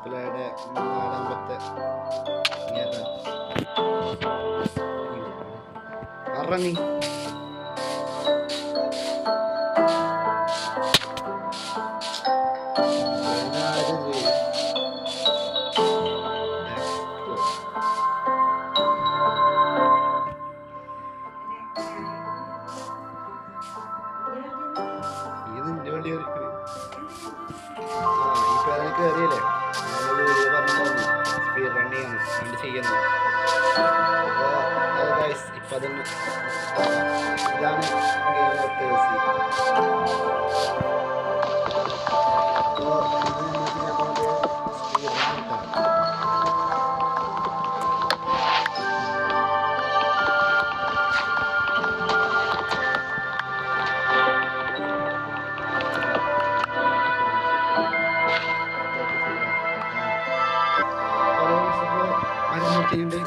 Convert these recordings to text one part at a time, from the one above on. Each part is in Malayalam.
പ്ലേയുടെ 4-ാമത്തെ ഇറങ്ങി കയറിയല്ലേ വീഡിയോ പറഞ്ഞിട്ടുണ്ടായിരുന്നു സ്പീഡ് റൺ ചെയ്യുന്നു വണ്ടി ചെയ്യുന്നു. അപ്പോൾ അത് ഗൈസ് ഇപ്പം അതൊന്ന് ഇതാണ് ഗെയിം ഓഫ് തേഴ്സി. അപ്പോൾ ഇത് ഞാൻ പോകുന്നത് സ്പീഡ് റൺ കിട്ടാം.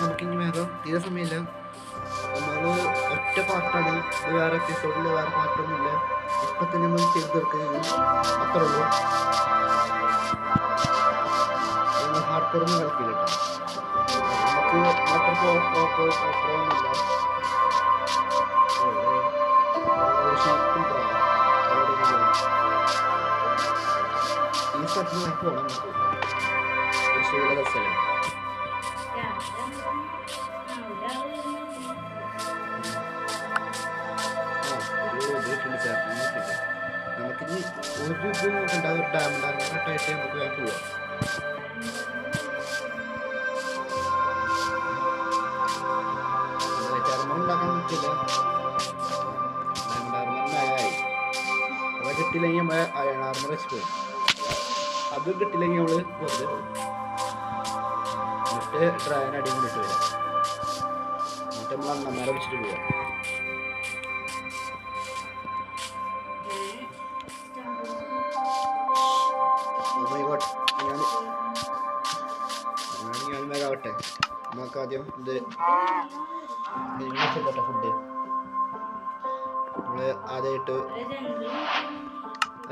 നമുക്കിനി വേറെ തീരെ സമയമില്ല. നമ്മൾ ഒറ്റ പാർട്ടാണ്, ഇത് വേറെ എപ്പിസോഡിൽ വേറെ പാർട്ടൊന്നുമില്ല. ഇപ്പം തന്നെ നമ്മൾ ചെയ്ത് തീർക്കുകയും അത്രേ ഉള്ളൂ. നമ്മൾ ഹാർഡ് കോറൊന്നും കളിക്കില്ല കേട്ടോ. നമുക്ക് മാത്രം ഓപ്പറൊന്നുമില്ല. ഈ സ്ഥലത്ത് പോകണം നമുക്ക് ഒരു സുഖ സ്ഥലം. നമുക്കിനി ഒരു ഇത് നോക്കണ്ട, ഒരു ഡാമിലായിട്ട് നമുക്ക് വേഗം പോവാം. ചർമ്മം ഉണ്ടാക്കാൻ പറ്റില്ല, ഡാമിലാർമറായി അത് കിട്ടില്ലെങ്കിൽ നമ്മൾ അയണാർമർ വെച്ച് പോകും. അത് കിട്ടില്ലെങ്കിൽ നമ്മൾ വെറുതെ പോകും. എന്നിട്ട് ഡ്രാഗൻ അടിയും ഇട്ട് വരാം. എന്നിട്ട് നമ്മൾ അണ്ണന്മാരെ വെച്ചിട്ട് പോവാം. ഞാൻ വേഗാവട്ടെ. നമുക്ക് ആദ്യം ഇത് ഫുഡ് നമ്മള് ആദ്യമായിട്ട്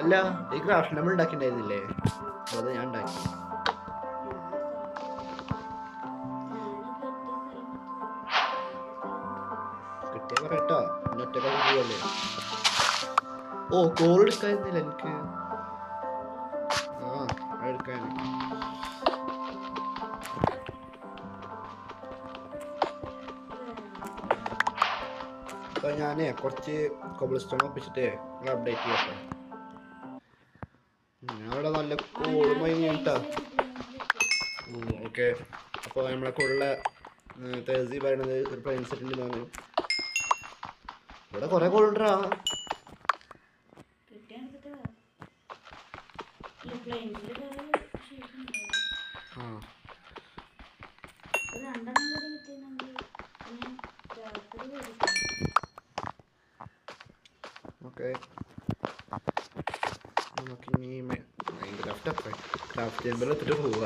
അല്ല ഈ ക്രാഫ്റ്റ് നമ്മൾ ഉണ്ടാക്കിണ്ടായിരുന്നില്ലേ, അത് ഞാൻ ഉണ്ടാക്കി. കിട്ടിയ പറയട്ടോ, ഒറ്റ പോവല്ലേ. ഓ കോൾ എടുക്കായിരുന്നില്ല എനിക്ക്. എടുക്കാൻ അപ്പോൾ ഞാൻ കുറച്ച് കോബിൾ സ്റ്റോൺ ഒപ്പിച്ചിട്ട് അപ്ഡേറ്റ് ചെയ്യട്ടെ. അവിടെ നല്ല കോളുമായി കേട്ടോ. ഓക്കെ, അപ്പോൾ നമ്മളെ കൂടുതലുള്ള തേഴ്സി പറയണത് ഒരു പ്ലെയിൻ സെറ്റ് ഉണ്ടെന്നാണ്. ഇവിടെ കുറേ കോളുണ്ടാ. ഓക്കെ, നമുക്കിനി ക്രാഫ്റ്റ് ചെയ്യുമ്പോൾ എത്തിട്ട് പോവുക.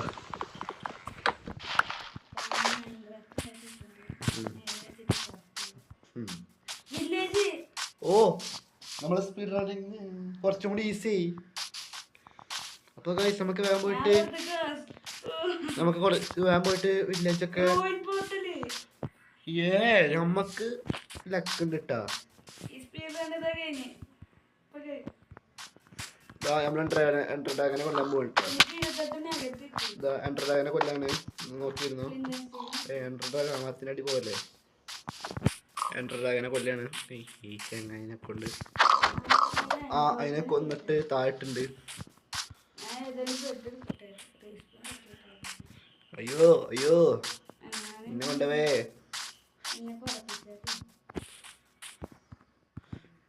ഓ നമ്മളെ സ്പീഡ് റണ്ണിങ് കുറച്ചും കൂടി ഈസി ആയി. അപ്പോൾ ഗൈസ് നമുക്ക് വേഗം പോയിട്ട് വില്ലേജൊക്കെ നമ്മക്ക് ലക്ക് ഉണ്ട് കേട്ടാ. നമ്മൾ എൻഡർ ഡ്രാഗനെ കൊല്ലാൻ പോയിട്ട് എൻഡർ ഡ്രാഗനെ കൊല്ലാണ് നോക്കിയിരുന്നു. എൻഡർ ഡ്രാഗൻ അടി പോലെ എൻഡർ ഡ്രാഗനെ കൊല്ലാണ് ഈ ചെങ്ങായിനെ കൊണ്ട്. അതിനെ കൊന്നിട്ട് താഴ്ട്ടുണ്ട്. അയ്യോ അയ്യോ ഇന്നെ കൊണ്ടവേ.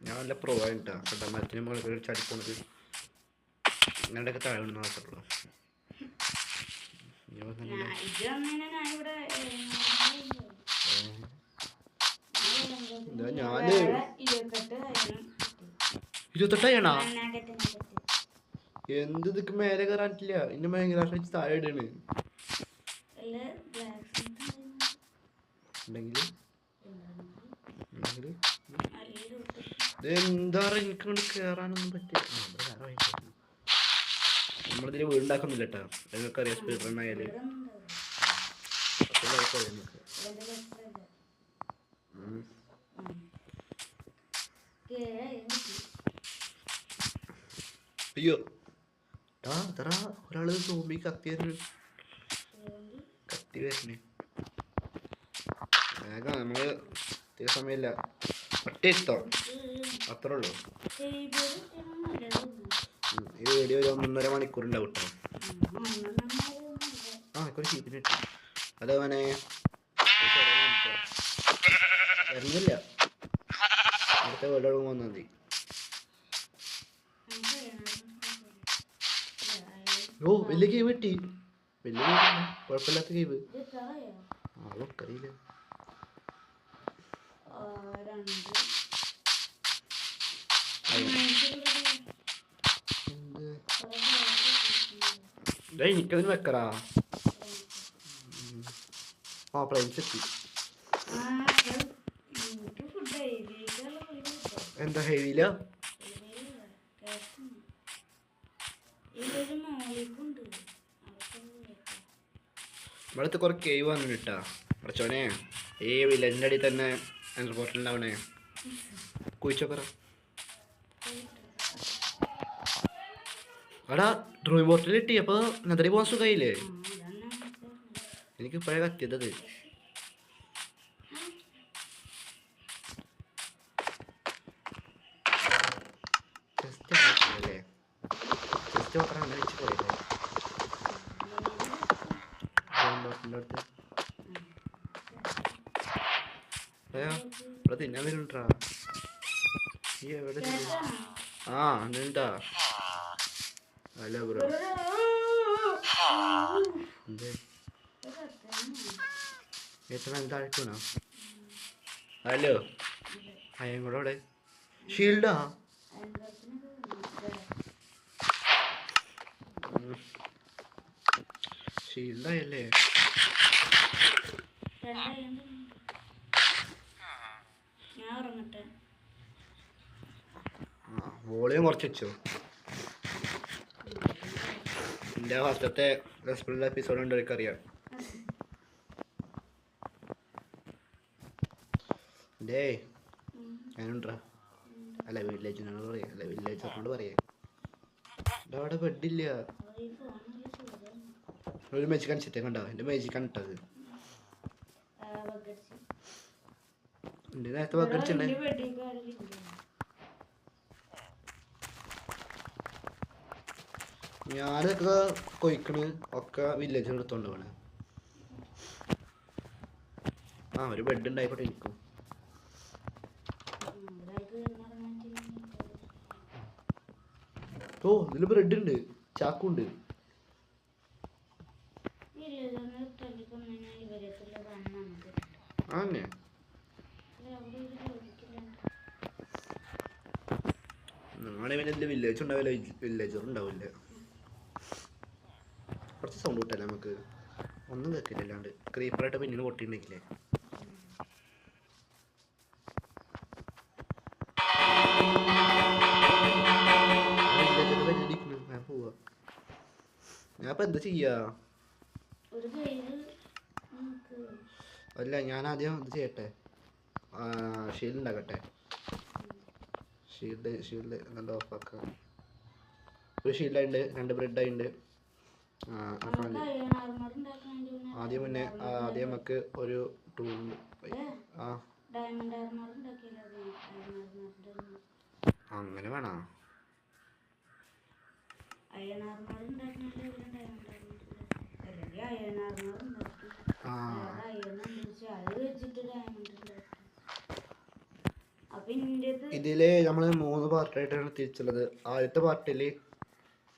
ഞാൻ നല്ല പ്രോ ആയിട്ടാ മരത്തിന് മുകളിൽ ചടിപ്പോണത്. അങ്ങനെയൊക്കെ താഴെ മാത്രമേ ഞാന് 28 എന്ത് ഇതൊക്കെ മേലെ കയറാനിട്ടില്ല. ഇന്നെ ഭയങ്കര താഴെ ഇടാണ് എന്താ എനിക്കൊണ്ട് കേറാനൊന്നും പറ്റില്ല. നമ്മളിതിൽ വീടുണ്ടാക്കുന്നില്ല കേട്ടോ. നിങ്ങൾക്കറിയാം സ്പീഡ് റൺ ആയാൽ അയ്യോ ഒരാള് സോംബി കത്തി വരണേ. വേഗം നമ്മള് തീരെ സമയമില്ല. ഒറ്റ എത്താം അത്രേ ഉള്ളൂ. ഈ വീഡിയോ ഒരു 1.5 മണിക്കൂർ ഉണ്ടാവും കേട്ടോ. ഒരു ചീപ്പിന് കിട്ടി. അത് അവനെ വരുന്നില്ല. അടുത്ത വീടോട് വന്നാൽ മതി. ഓ വലിയ കേവ് കിട്ടി. വലിയ കേവ് കുഴപ്പമില്ലാത്ത കേവ്. ആളൊക്കെ അറിയില്ല. എനിക്കതിന് വെക്കറാ. പ്ലെയിൻസ് എത്തി. എന്താ ഹെവിയില? ഇവിടുത്തെ കുറെ കേവ് വന്നു കിട്ടാ. കുറച്ചോനെ ഈ വില്ലേജിൻ്റെ അടിയിൽ തന്നെ എയർപോർട്ടിലുണ്ടാവണേ. കുഴിച്ചോക്കറ എടാ ഡ്രോയിങ് ബോർഡിൽ കിട്ടി. അപ്പോൾ നദരി പോകാൻ സുഖമായില്ലേ? എനിക്ക് ഇപ്പോഴേ കത്തിയത്. അല്ലേ ജസ്റ്റ് മാത്രം അങ്ങനെ വെച്ച് പോയില്ലേ അടുത്ത്. ഇവിടെ തിന്നാൻ വരുന്നുണ്ടാ. ഈ എവിടെ എന്താ? Hello bro. എന്തേ എത്ര താഴ്ത്തണോ? ഹലോ അയ്യം കൂടെ അവിടെ ഷീൽഡാ. ഷീൽഡായല്ലേ? വോളിയം കുറച്ച് വെച്ചോ. എൻ്റെ ഫസ്റ്റത്തെ റെസ്പിലുള്ള എപ്പിസോഡ് ഉണ്ട് എനിക്കറിയാം. ഡേ ഞാനുണ്ടാ. അല്ല വില്ലേജിനോട് പറയാം. അല്ല വില്ലേജറിനോട് പറയാം. അവിടെ ബെഡില്ല. ഒരു മേജിക് കാണിച്ചിട്ടേ കണ്ടോ? എൻ്റെ മേജിക് കണ്ടിട്ടത്. എൻ്റെ നേരത്തെ വകടിച്ചേ. ഞാനൊക്കെ കൊയ്ക്കണ് ഒക്കെ വില്ലേജിൽ എടുത്തോണ്ട് പോണേ. ഒരു ബെഡ് ഉണ്ടായിക്കോട്ടെ എനിക്കും. ഓ ഇതില് ബ്രെഡ് ഉണ്ട്, ചാക്കുണ്ട്. ആന്നെ നിങ്ങളുടെ പിന്നെ വില്ലേജ് ഉണ്ടാവില്ല, വില്ലേജർ ഉണ്ടാവില്ല. കുറച്ച് സൗണ്ട് കിട്ടല്ലേ നമുക്ക്? ഒന്നും കേൾക്കില്ല. അല്ലാണ്ട് ക്രീപ്പറായിട്ട് പിന്നീട് പൊട്ടിയിട്ടുണ്ടെങ്കിലേ. ഞാൻ പോവാ. ഞാനിപ്പോൾ എന്താ ചെയ്യാ? അല്ല ഞാൻ ആദ്യം ഇത് ചെയ്യട്ടെ. ഷീൽഡ് ഉണ്ടാക്കട്ടെ. ഷീൽഡ് എന്താ ഓഫാക്കാം. ഒരു ഷീൽഡായിട്ടുണ്ട്, 2 ബ്രെഡായിട്ടുണ്ട്. ആദ്യം നമുക്ക് ഒരു ടൂൾ അങ്ങനെ വേണോ? ഇതില് നമ്മള് 3 പാർട്ടായിട്ടാണ് തിരിച്ചുള്ളത്. ആദ്യത്തെ പാർട്ടില്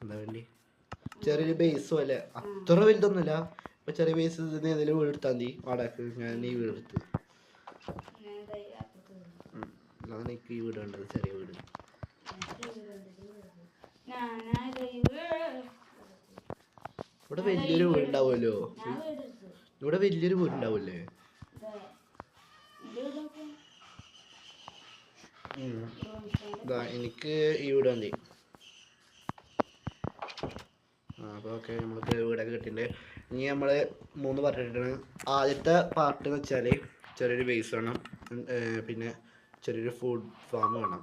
എന്താ വേണ്ടി ചെറിയൊരു ബേസ് പോലെ, അത്ര വലുതൊന്നുമില്ല. ഇപ്പൊ ചെറിയ ബേസ് ഏതെങ്കിലും വീടെടുത്താൽ മതി വാടകക്ക്. ഞാൻ ഈ വീടെടുത്ത്. അതാണ് എനിക്ക് ഈ വീട് വേണ്ടത്, ചെറിയ വീട്. ഇവിടെ വലിയൊരു വീടുണ്ടാവുമല്ലോ. ഇവിടെ വലിയൊരു വീടുണ്ടാവൂല്ലേ? എനിക്ക് ഈ വീട് മതി. അപ്പോൾ ഓക്കെ നമ്മൾക്ക് വീടൊക്കെ കിട്ടിയിട്ടുണ്ട്. ഇനി നമ്മൾ 3 പാർട്ട് ഇട്ടിട്ടാണ്. ആദ്യത്തെ പാർട്ട് എന്ന് വെച്ചാൽ ചെറിയൊരു ബേസ് വേണം, പിന്നെ ചെറിയൊരു ഫുഡ് ഫാം വേണം.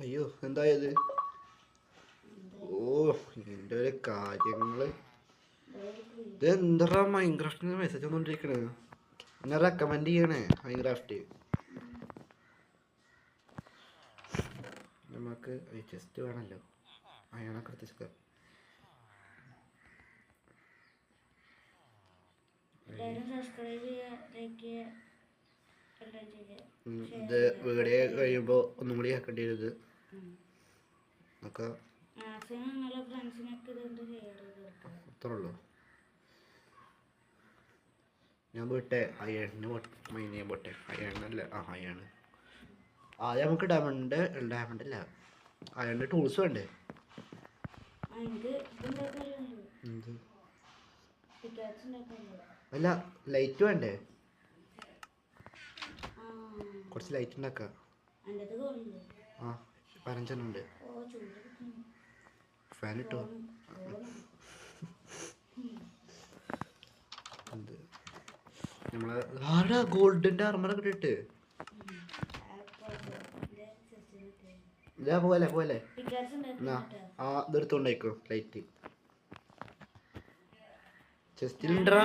അയ്യോ എന്തായത്? ഓ ഇതിൻ്റെ ഒരു കാര്യങ്ങൾ. ഇത് എന്താ മൈൻക്രാഫ്റ്റിന് മെസ്സേജ് വന്നുകൊണ്ടിരിക്കണേ? എന്നെ റെക്കമെൻഡ് ചെയ്യണേ മൈൻക്രാഫ്റ്റ്. നമുക്ക് ചെസ്റ്റ് വേണമല്ലോ, അയാളൊക്കെ എടുത്ത് ഇത് വീഡിയോ കഴിയുമ്പോൾ ഒന്നും കൂടി ആക്കേണ്ടി വരുത്. അത്രേ ഉള്ളൂ. ഞാൻ പോട്ടെ അയ്യണ് മൈൻ ചെയ്യാൻ പോട്ടെ. അയ്യണല്ല, അയ്യാണ്. ആദ്യം നമുക്ക് ഡയമണ്ട് അല്ല അയണിൻ്റെ ടൂൾസ് വേണ്ടേ? അല്ല ലൈറ്റ് വേണ്ടേ? കുറച്ച് ലൈറ്റ് ഉണ്ടാക്കാം. ആ 15 ഉണ്ട്. ഫാൻ ഇട്ടോ? എന്ത് നമ്മളെ ആടാ ഗോൾഡിൻ്റെ ആർമറൊക്കെ ഇട്ടിട്ട് പോലെ പോലെ ആ ഇതെടുത്തോണ്ടായിക്കോ. ലൈറ്റ് ചെസ്റ്റിലുണ്ടാ?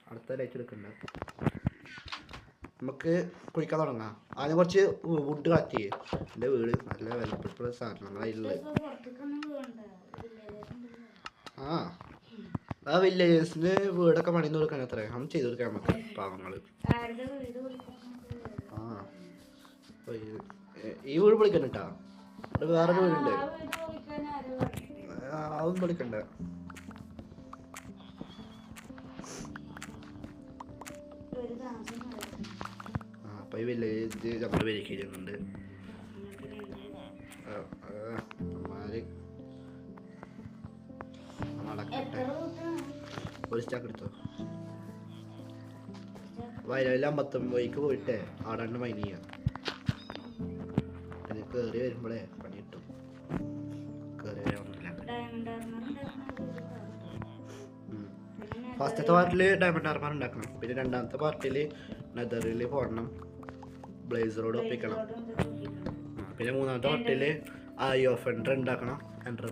അടുത്ത ലൈറ്റ് എടുക്കണ്ട. നമുക്ക് കുഴിക്കാൻ തുടങ്ങാം. ആദ്യം കുറച്ച് വുഡ് കളക്ട് ചെയ്യേ. എൻ്റെ വീട് നല്ല വിലപ്പെട്ട സാധനങ്ങളായിട്ടുള്ളത്. ആ വില്ലേജേഴ്സിന് വീടൊക്കെ പണിന്ന് കൊടുക്കാൻ അത്ര നമ്മൾ ചെയ്ത് കൊടുക്കാം നമുക്ക് പാവങ്ങൾ. ഈ വീട് പൊളിക്കണ്ട കേട്ടാ. ഇവിടെ വേറൊരു വീടുണ്ട്, അതൊന്നും പൊളിക്കണ്ട. അപ്പൊ ഈ വില്ലേജ് നമ്മൾ വെരിഫൈ ചെയ്യുന്നുണ്ട്. ഒരു സ്റ്റാക്ക് എടുത്തോ. വയലിൽ 59 പോയിട്ടേ ആടാണ്ട് മൈൻ ചെയ്യാം. പിന്നെ കയറി വരുമ്പോഴേ പണി കിട്ടും. കയറി വരാറില്ല. ഫസ്റ്റത്തെ പാർട്ടിൽ ഡയമണ്ട് ആർമർ ഉണ്ടാക്കണം. പിന്നെ രണ്ടാമത്തെ പാർട്ടിൽ നെതറിൽ പോകണം, ബ്ലേസറോട് ഒപ്പിക്കണം. പിന്നെ മൂന്നാമത്തെ പാർട്ടിൽ ഐ ഓഫ് എൻഡർ ഉണ്ടാക്കണം. എൻഡർ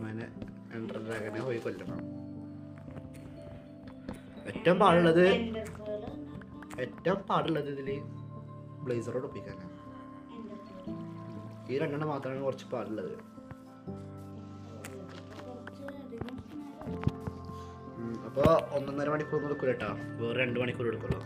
ഡ്രാഗനെ പോയി കൊല്ലണം. ഏറ്റവും പാടുള്ളത് ഇതിൽ ബ്ലേസറോട് ഒപ്പിക്കാനാണ്. ഈ രണ്ടെണ്ണം മാത്രമാണ് കുറച്ച് പാടുള്ളത്. അപ്പോൾ 1.5 മണിക്കൂർ കൊടുക്കൂല കേട്ടോ, വേറെ 2 മണിക്കൂർ എടുക്കുള്ളൂ.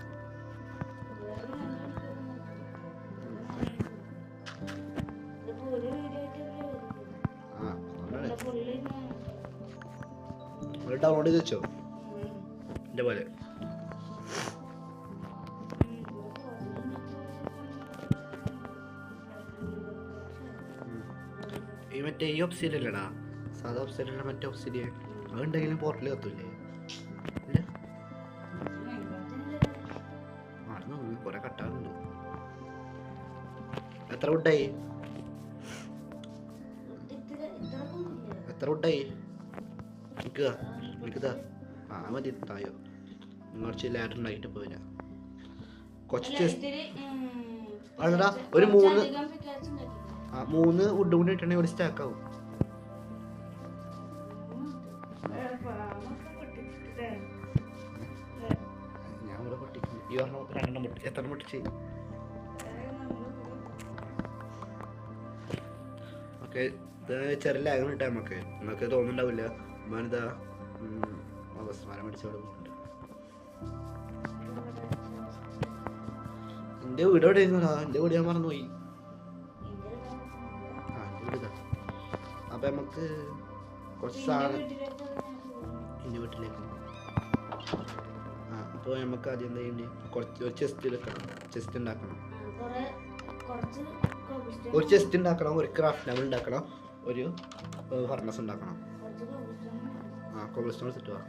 ഡൗൺലോഡ് ചെയ്ത് വെച്ചോ എൻ്റെ പോലെ. ഈ മറ്റേ ഈ ഒബ്സിഡിയൻ അല്ലടാ, സാധാ ഒബ്സിഡിയൻ, മറ്റേ ഒബ്സിഡിയൻ അതുണ്ടെങ്കിലും പോർട്ടൽ കത്തൂല്ലേ? ഇല്ല, ആടുന്നു കുറെ കട്ടാറുണ്ട്. എത്ര വുഡായി? നിൽക്കുക മതി തായോ. കുറച്ച് ലാഡർ ഉണ്ടാക്കിട്ട് പോരാ. കുറച്ച് അല്ലടാ, ഒരു 3 വുഡ് കൂടി ഇട്ടുണ്ടെങ്കിൽ ഒരു സ്റ്റാക്ക് ആവും. ഞാൻ ഇവിടെ പൊട്ടിക്കും. ഈ പറഞ്ഞ 2 പൊട്ടി. എത്ര പൊട്ടിച്ച്? ഓക്കെ, ചെറിയ ലാഗം കിട്ടാം നമുക്ക് തോന്നുന്നുണ്ടാവില്ല. മാനിതാ അവസ്മാനം മേടിച്ചവിടെ പോകുന്നുണ്ട്. എൻ്റെ വീട് എവിടെ ആയിരുന്നടാ? എൻ്റെ വീട് ഞാൻ മറന്നുപോയി. എൻ്റെ വീട്. അപ്പം നമുക്ക് കുറച്ച് സാധനം എൻ്റെ വീട്ടിലേക്ക്. അപ്പോൾ നമുക്ക് ആദ്യം എന്താ ചെയ്യേണ്ടി? ഒരു ചെസ്റ്റ് ഉണ്ടാക്കണം. ഒരു ചെസ്റ്റ് ഉണ്ടാക്കണം, ഒരു ക്രാഫ്റ്റ് ലെവൽ ഉണ്ടാക്കണം, ഒരു ഫർണസ് ഉണ്ടാക്കണം. കോബിൾ സ്റ്റോൺ സെറ്റ് വാ.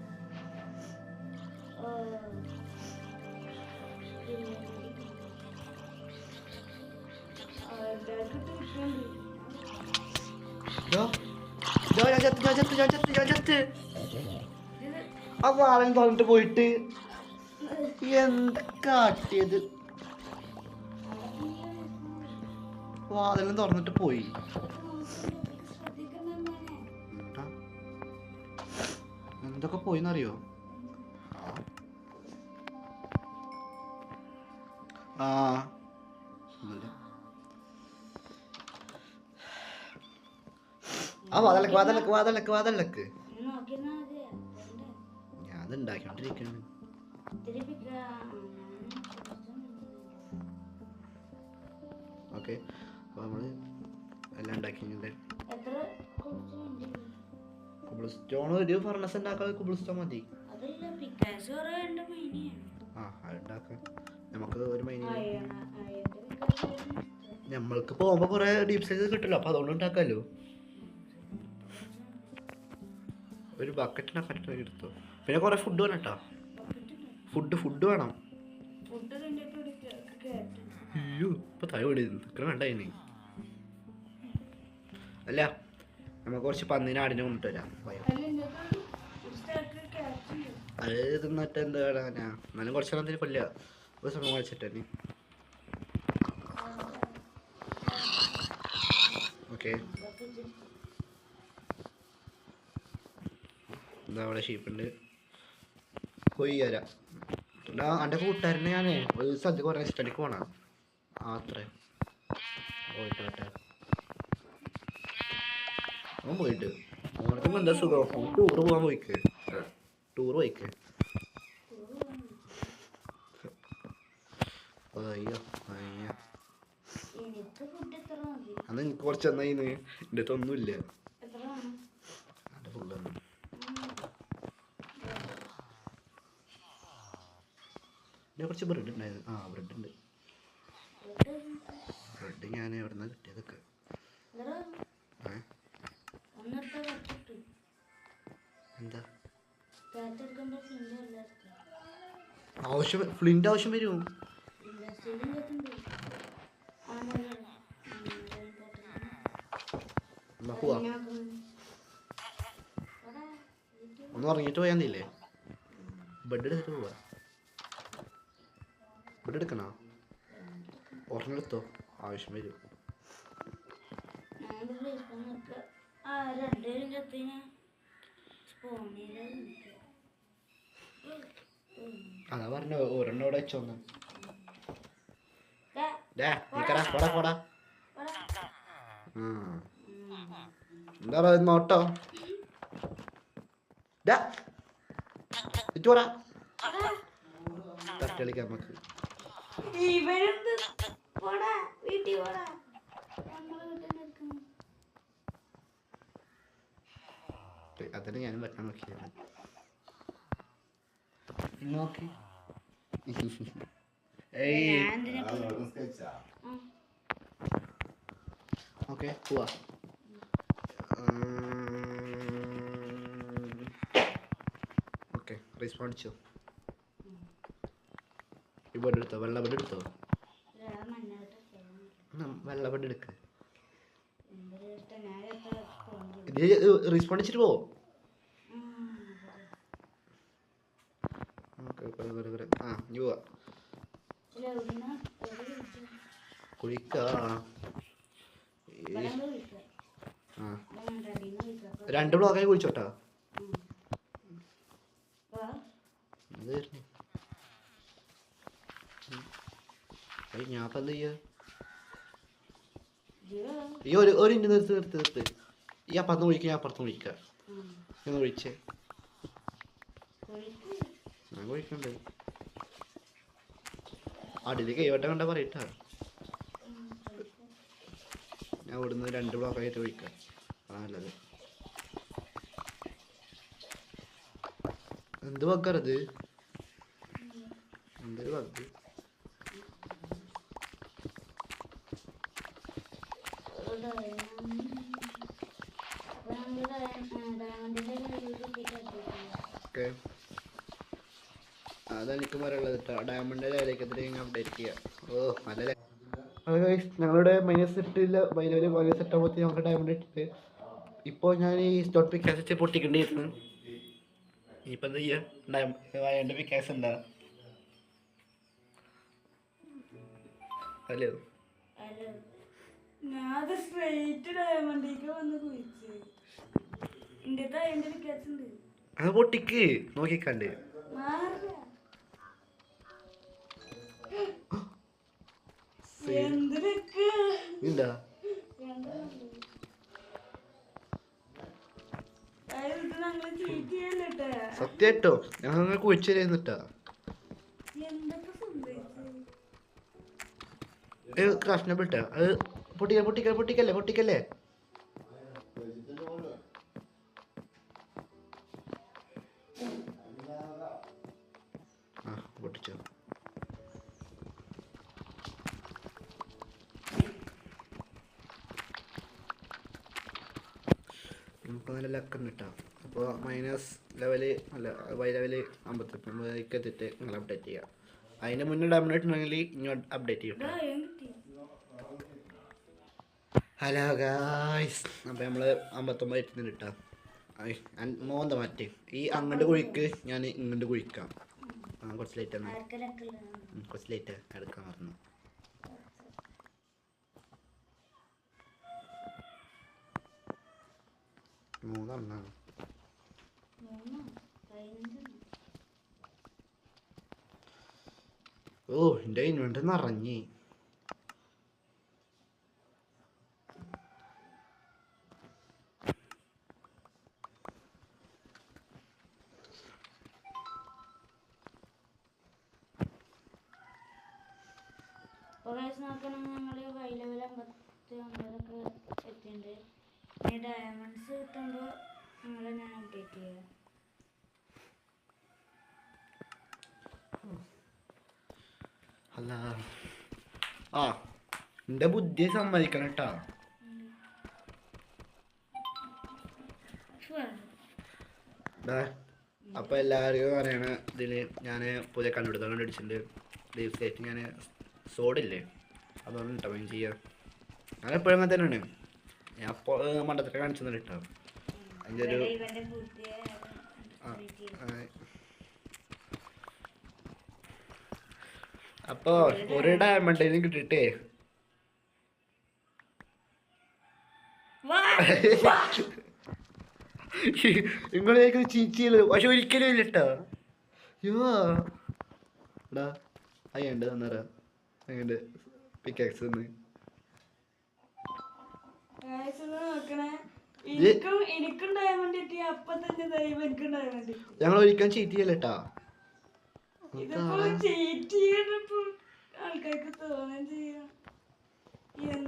ഇതോ, ഇതോ, ഞാൻ ചത്ത്. ആ വാലൻ തുറന്നിട്ട് പോയിട്ട് എന്താ കാട്ടിയത്? വാതിലും തുറന്നിട്ട് പോയി. എന്തൊക്കെ പോയിന്നറിയോ? ആ വാതലക്ക് ഞാൻ ഉണ്ടാക്കിക്കൊണ്ടിരിക്കുന്നു. ഓക്കെ, അപ്പോൾ നമ്മൾ എല്ലാം ഉണ്ടാക്കിയിട്ടുണ്ട്. കുബിൾ സ്റ്റോൺ ഒരു ഫർണസ് ഉണ്ടാക്കാൻ കുബിൾ സ്റ്റോൺ മതി. ആ അതുണ്ടാക്കാം. നമുക്ക് ഒരു മൈനി നമ്മൾക്ക് പോകുമ്പോൾ കുറേ ഡീപ് സൈസ് കിട്ടില്ല, അപ്പോൾ അതുകൊണ്ട് ഉണ്ടാക്കാമല്ലോ. ഒരു ബക്കറ്റിനൊക്കെ എടുത്തോ. പിന്നെ കുറേ ഫുഡ് വേണം കേട്ടോ. ഫുഡ് വേണം. അയ്യോ ഇപ്പൊ തല വിടി നിൽക്കണ വേണ്ട ഇനി. അല്ല നമുക്ക് കുറച്ച് പന്നീനെ ആടിനെ കൊണ്ടുവരാം. അത് തിന്നിട്ട് എന്താ പറയാ, എന്നാലും കുറച്ചെണ്ണത്തിന് കൊല്ല ഒരു സമയം കഴിച്ചിട്ടേ. ഓക്കെ, എന്താ അവിടെ ഷീപ്പുണ്ട്. കൊയ്യാര എൻ്റെ കൂട്ടുകാരനെ ഞാൻ ഒരു സ്ഥലത്ത് കുറേ സ്റ്റഡിക്ക് പോകണം. അത്രേ പോയിട്ട് അവൻ പോയിട്ട് ഓനക്ക് എന്താ സുഖം. ടൂറ് പോകാൻ പോയിക്ക്. അയ്യോ അയ്യോ അന്ന് എനിക്ക് കുറച്ച് എന്നായിന്ന് എൻ്റെ അടുത്ത് ഒന്നുമില്ല. എൻ്റെ ഫുള്ളാണ്. പിന്നെ കുറച്ച് ബ്രെഡ് ഉണ്ടായിരുന്നു. ആ ബ്രെഡ് ഉണ്ട്. ബ്രെഡ് ഞാൻ എവിടെ നിന്നാണ് കിട്ടിയതൊക്കെ. എന്താ ഫ്ലിന്റ് ആവശ്യം വരും. പോവാ, ഒന്ന് ഉറങ്ങിയിട്ട് പോയാൽ മതിയില്ലേ? ബെഡ് എടുത്തിട്ട് പോവാ. ബെഡ് എടുക്കണോ? ഉറങ്ങെടുത്തോ, ആവശ്യം വരും. അതാ പറഞ്ഞ ഒരെണ്ണം ഇവിടെ വെച്ചോന്ന്. പോടാ എന്താ പറയുക നോട്ടോ. തട്ടി കളിക്കാം നമുക്ക്. അതിന് ഞാനും വെക്കാൻ നോക്കിയത്. നോക്കി ഓക്കെ പോവാ. ഓക്കെ റെസ്പോൺസ് ഈ ബെഡ് എടുത്തോ. വെള്ള ബെഡ് എടുത്തോ. വെള്ള ബെഡ് എടുക്ക. ഇത് റെസ്പോണ്ട് വെച്ചിട്ട് പോവോ. ആ ഇനി പോവാ. കുളിക്കാ. രണ്ട് ബ്ലോക്കായി കുളിച്ചോട്ടാ. ഞാൻ ഇപ്പം എന്താ ചെയ്യാ? ഈ ഒരു ഇഞ്ച് നിർത്ത്. ഈ അപ്പുറത്ത് കുഴിക്കുക, ഞാൻ അപ്പുറത്ത് കുഴിക്കാം. ഒന്ന് കുഴിച്ചേ. ഞാൻ കുഴിക്കണ്ട്. അടിയിൽ കൈവട്ടം കണ്ടാ പറയട്ടാ. ഞാൻ ഇവിടുന്ന് 2 ബ്ലോക്കായിട്ട് കുഴിക്കാം. അതാ നല്ലത്. എന്ത് ബഗ്ഗാണത്? എന്തൊരു ബഗ്. ഓക്കെ, അതെനിക്ക് പറയാനുള്ളത് കേട്ടോ. ഡയമണ്ടിൻ്റെ ലേലേക്ക് അപ്ഡേറ്റ് ചെയ്യാം. ഓ നല്ല അത് guys, ഞങ്ങളുടെ -8 മൈനസ് -8 ഞങ്ങളുടെ ഡയമണ്ട് ഇട്ടിട്ട് ഇപ്പോൾ ഞാൻ ഈ സ്റ്റോട്ട് പിക്കാസ് പൊട്ടിക്കേണ്ടിയിരുന്നു. ഇനിയിപ്പോൾ എന്താ ചെയ്യുക? ഡയമണ്ട് പിക്കാസ് ഉണ്ടാ ഹലോ അത് പൊട്ടിക്ക് നോക്കിക്കണ്ട് എന്താ സത്യാട്ടോ ഞങ്ങൾ കുഴിച്ചിട്ടാ ക്രാഫ്റ്റിനെ ഇട്ടാ അത് പൊട്ടിക്കല്ലേ ആ പൊട്ടിച്ചോ. നമുക്ക് നല്ല ലക്കുണ്ട് കേട്ടോ. അപ്പോൾ മൈനസ് ലെവല് അല്ല വൈ ലെവല് 58 എത്തിയിട്ട് നിങ്ങൾ അപ്ഡേറ്റ് ചെയ്യുക. അതിന് മുന്നേ ഡൗൺലോഡ് ഉണ്ടെങ്കിൽ ഇനി അപ്ഡേറ്റ് ചെയ്യും. ഹലോ ഗായ്സ്, അപ്പോൾ നമ്മൾ 59 എത്തുന്നുണ്ട് കേട്ടോ. മോന്ത മാറ്റി ഈ അങ്ങോട്ട് കുഴിക്ക്, ഞാൻ ഇങ്ങോട്ട് കുഴിക്കാം. കുറച്ച് ലേറ്റാണ്, കുറച്ച് ലേറ്റ് എടുക്കാൻ പറഞ്ഞു. മൂന്നെണ്ണാണ്. ഓ എൻ്റെ ഇൻവെർട്ടർ നിറഞ്ഞ്. ഡയമണ്ട്സ് കിട്ടുമ്പോൾ നിങ്ങളെ ഞാൻ അപ്ഡേറ്റ് ചെയ്യാം. അല്ല ആ എൻ്റെ ബുദ്ധി സമ്മതിക്കണം കേട്ടാ. അപ്പോൾ എല്ലാവർക്കും പറയണ ഇതിൽ ഞാൻ പുതിയ കണ്ടുപിടിച്ചിട്ടുണ്ട്. ദിവസമായിട്ട് ഞാൻ സോഡില്ലേ അതൊന്നും കേട്ടോ മൈൻ ചെയ്യുക. ഞാൻ എപ്പോഴും അങ്ങനെ തന്നെയാണ്. ഞാൻ അപ്പോൾ മണ്ടത്തൊക്കെ കാണിച്ചു കേട്ടോ. അതിൻ്റെ ഒരു അപ്പോൾ ഒരു ഡയമണ്ടിനും കിട്ടിയിട്ടേ നിങ്ങളേക്ക് ചീച്ചിയല്ലോ. പക്ഷെ ഒരിക്കലും ഇല്ല കേട്ടോ. യോടാ അയ്യണ്ട് തന്നേരാ അങ്ങോട്ട് പിക്കാക്സ് തന്ന്. ഞങ്ങൾ ഒരിക്കലും ചീറ്റ് ചെയ്യല്ല കേട്ടാ.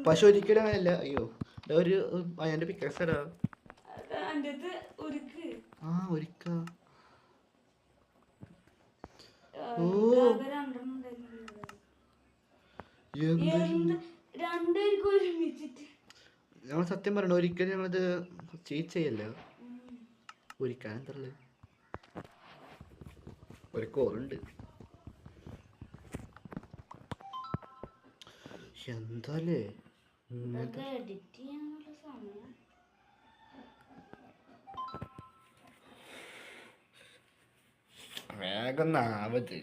പക്ഷെ ഒരിക്കലും അങ്ങനെയല്ല. അയ്യോ ഒരു അയ്യന്റെ പിക്കാക്സ് എടാ. ആ ഒരിക്ക ഓ ഞങ്ങൾ സത്യം പറയണ ഒരിക്കലും ഞങ്ങളത് ചീറ്റ് ചെയ്യല്ല. ഒരിക്കാൻ എന്തല്ലേ ഒരു കോളുണ്ട്. എന്താലേ വേഗം നാവത്.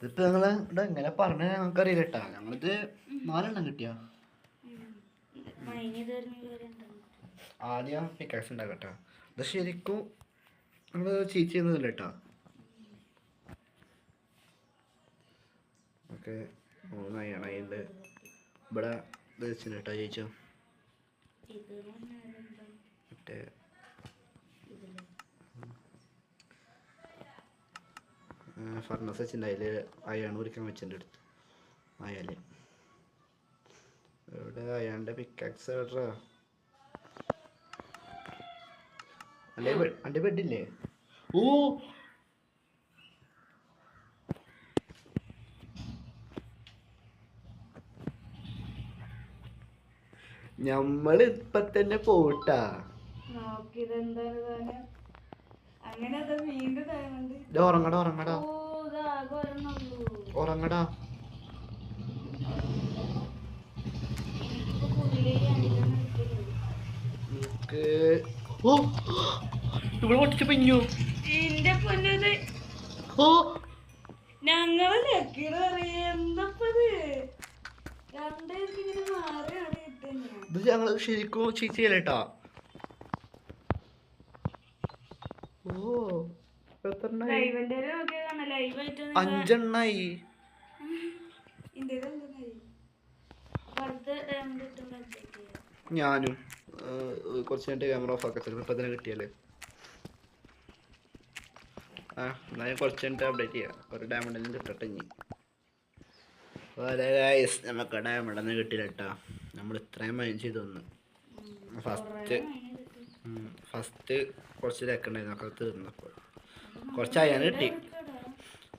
ഇതിപ്പോ ഞങ്ങള് ഇവിടെ എങ്ങനെ പറഞ്ഞ ഞങ്ങൾക്കറിയില്ല കേട്ടാ. ഞങ്ങളിത് 4 കിട്ടിയ ആദ്യം പിക്കാക്സ് ഉണ്ടാക്കട്ടോ. ഇത് ശരിക്കും നമ്മള് ചീറ്റ് ചെയ്യുന്നതല്ല കേട്ടാ. ഓക്കെ 3 അതിൻ്റെ ഇവിടെ വെച്ചിട്ട് കേട്ടോ ചേച്ചോ. മറ്റേ ഫർണസ് വെച്ചിട്ടുണ്ട്. അതിൽ അയാൺ കുറിക്കാൻ വെച്ചിട്ടുണ്ട് എടുത്ത് അയാല്. ഇവിടെ അയാളുടെ പിക്കാക്സ് എവിടാ? എൻ്റെ ബെഡില്ലേ? ഓ ഞമ്മള് ഇപ്പൊ തന്നെ പോട്ടാ. അങ്ങനെ അത് വീണ്ടും ഡയമണ്ട്. ഇത് ഉറങ്ങടാ ഉറങ്ങടാ ഓ ഇത് ആകെ ഒരെണ്ണുള്ളൂ. ഉറങ്ങടാ. എനിക്കിപ്പോ പുള്ളി അഞ്ചെണ്ണം കിട്ടിയത്. എനിക്ക് ഓ ഇവിടെ പൊട്ടിച്ച് പിഞ്ഞു. എന്റെ പൊന്നത് ഓ ഞങ്ങള് ലക്കിയുടെ എന്തപ്പത് രണ്ടേർക്ക് ഇങ്ങനെ മാറിയാണ് കിട്ടുന്നത്. ഇത് ഞങ്ങൾ ശരിക്കും ചീറ്റ് ചെയ്യലേട്ടാ. ഓ എത്രണ്ണായി? ലൈവിന്റെ നോക്കിയതാണ് ലൈവായിട്ട് 5 എണ്ണായി. ഇന്ത്യയിൽ എന്തായി അടുത്ത ഡയമണ്ട് കിട്ടുമ്പോ അപ്ഡേറ്റ് ചെയ്യാം. ഞാനും കുറച്ച് കഴിഞ്ഞിട്ട് ക്യാമറ ഓഫ് ആക്കാം. ചിലപ്പോൾ ഇപ്പം തന്നെ കിട്ടിയാലേ. ആ എന്നാലും കുറച്ച് കഴിഞ്ഞിട്ട് അപ്ഡേറ്റ് ചെയ്യാം. ഒരു ഡയമണ്ടെല്ലാം കിട്ടട്ടെ ഇനി. നമുക്ക് ഡയമണ്ടൊന്നും കിട്ടില്ല കേട്ടോ. നമ്മൾ ഇത്രയും മൈൻഡ് ചെയ്ത് വന്നു. ഫസ്റ്റ് കുറച്ച് ലെക്കുണ്ടായിരുന്നു. ഒക്കെ തീർന്നപ്പോൾ കുറച്ച് അയ്യാൻ കിട്ടി.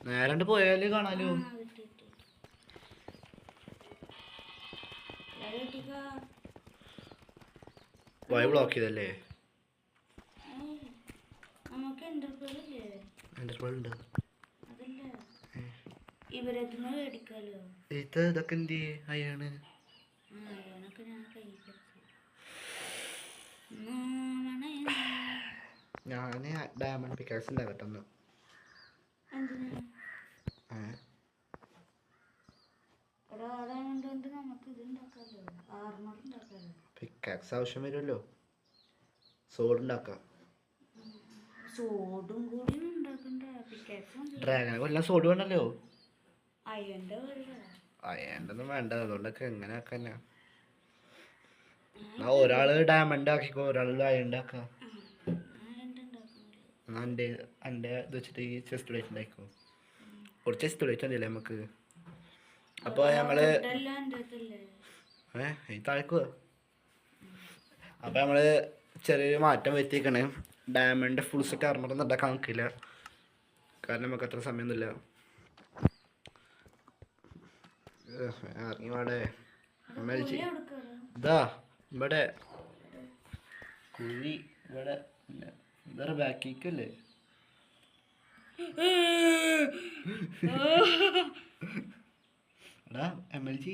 നേരണ്ട് പോയാല് കാണാലോ. വഴി ബ്ലോക്ക് ചെയ്തല്ലേ? നമുക്ക് എന്റർപ്രൈസില്ലേ എൻ്റെ ഉണ്ട്. അതല്ല ഇവരത്തുനിന്ന് മേടിക്കാലോ. ഇത് ഇതൊക്കെ എന്ത് അയ്യാണ്? അയാളൊക്കെ ഞാൻ കൈ ഞാൻ ഡയമണ്ട് പിക്കാക്സ് ഉണ്ടാകട്ടെ ഒന്ന്. പിക്കാക്സ് ആവശ്യം വരുമല്ലോ. സോഡ് ഉണ്ടാക്കാം. സോഡും കൂടി ഉണ്ടാക്കണ്ട. ഡ്രാഗനെ കൊല്ലാൻ സോഡ് വേണല്ലോ. അയ്യന്റെ അയ്യണ്ടൊന്നും വേണ്ട. അതുകൊണ്ടൊക്കെ എങ്ങനെ ആക്കാനാ? ഒരാള് ഡയമണ്ട് ആക്കിക്കോ, ഒരാള് അയണ്ട് ആക്കാം. എൻ്റെ ഇത് വെച്ചിട്ട് ഈ ചെസ്റ്റ് പ്ലേറ്റ് ഉണ്ടായിക്കോ. കുറച്ച് ചെസ്റ്റ് പ്ലേറ്റ് ഉണ്ടല്ലേ നമുക്ക്. അപ്പോൾ ഞങ്ങള് ഈ താഴ്ക്കുക. അപ്പോൾ നമ്മള് ചെറിയൊരു മാറ്റം വരുത്തിക്കണേ. ഡയമണ്ട് ഫുൾ സെറ്റ് ആർമറൊന്നും ഉണ്ടാക്കാൻ നോക്കില്ല. കാരണം നമുക്ക് അത്ര സമയമൊന്നുമില്ല. ഇറങ്ങി വാടേ. ഇതാ ഇവിടെ കുഴി. ഇവിടെ എന്താ ബാക്കിക്കല്ലേ? എടാ MLG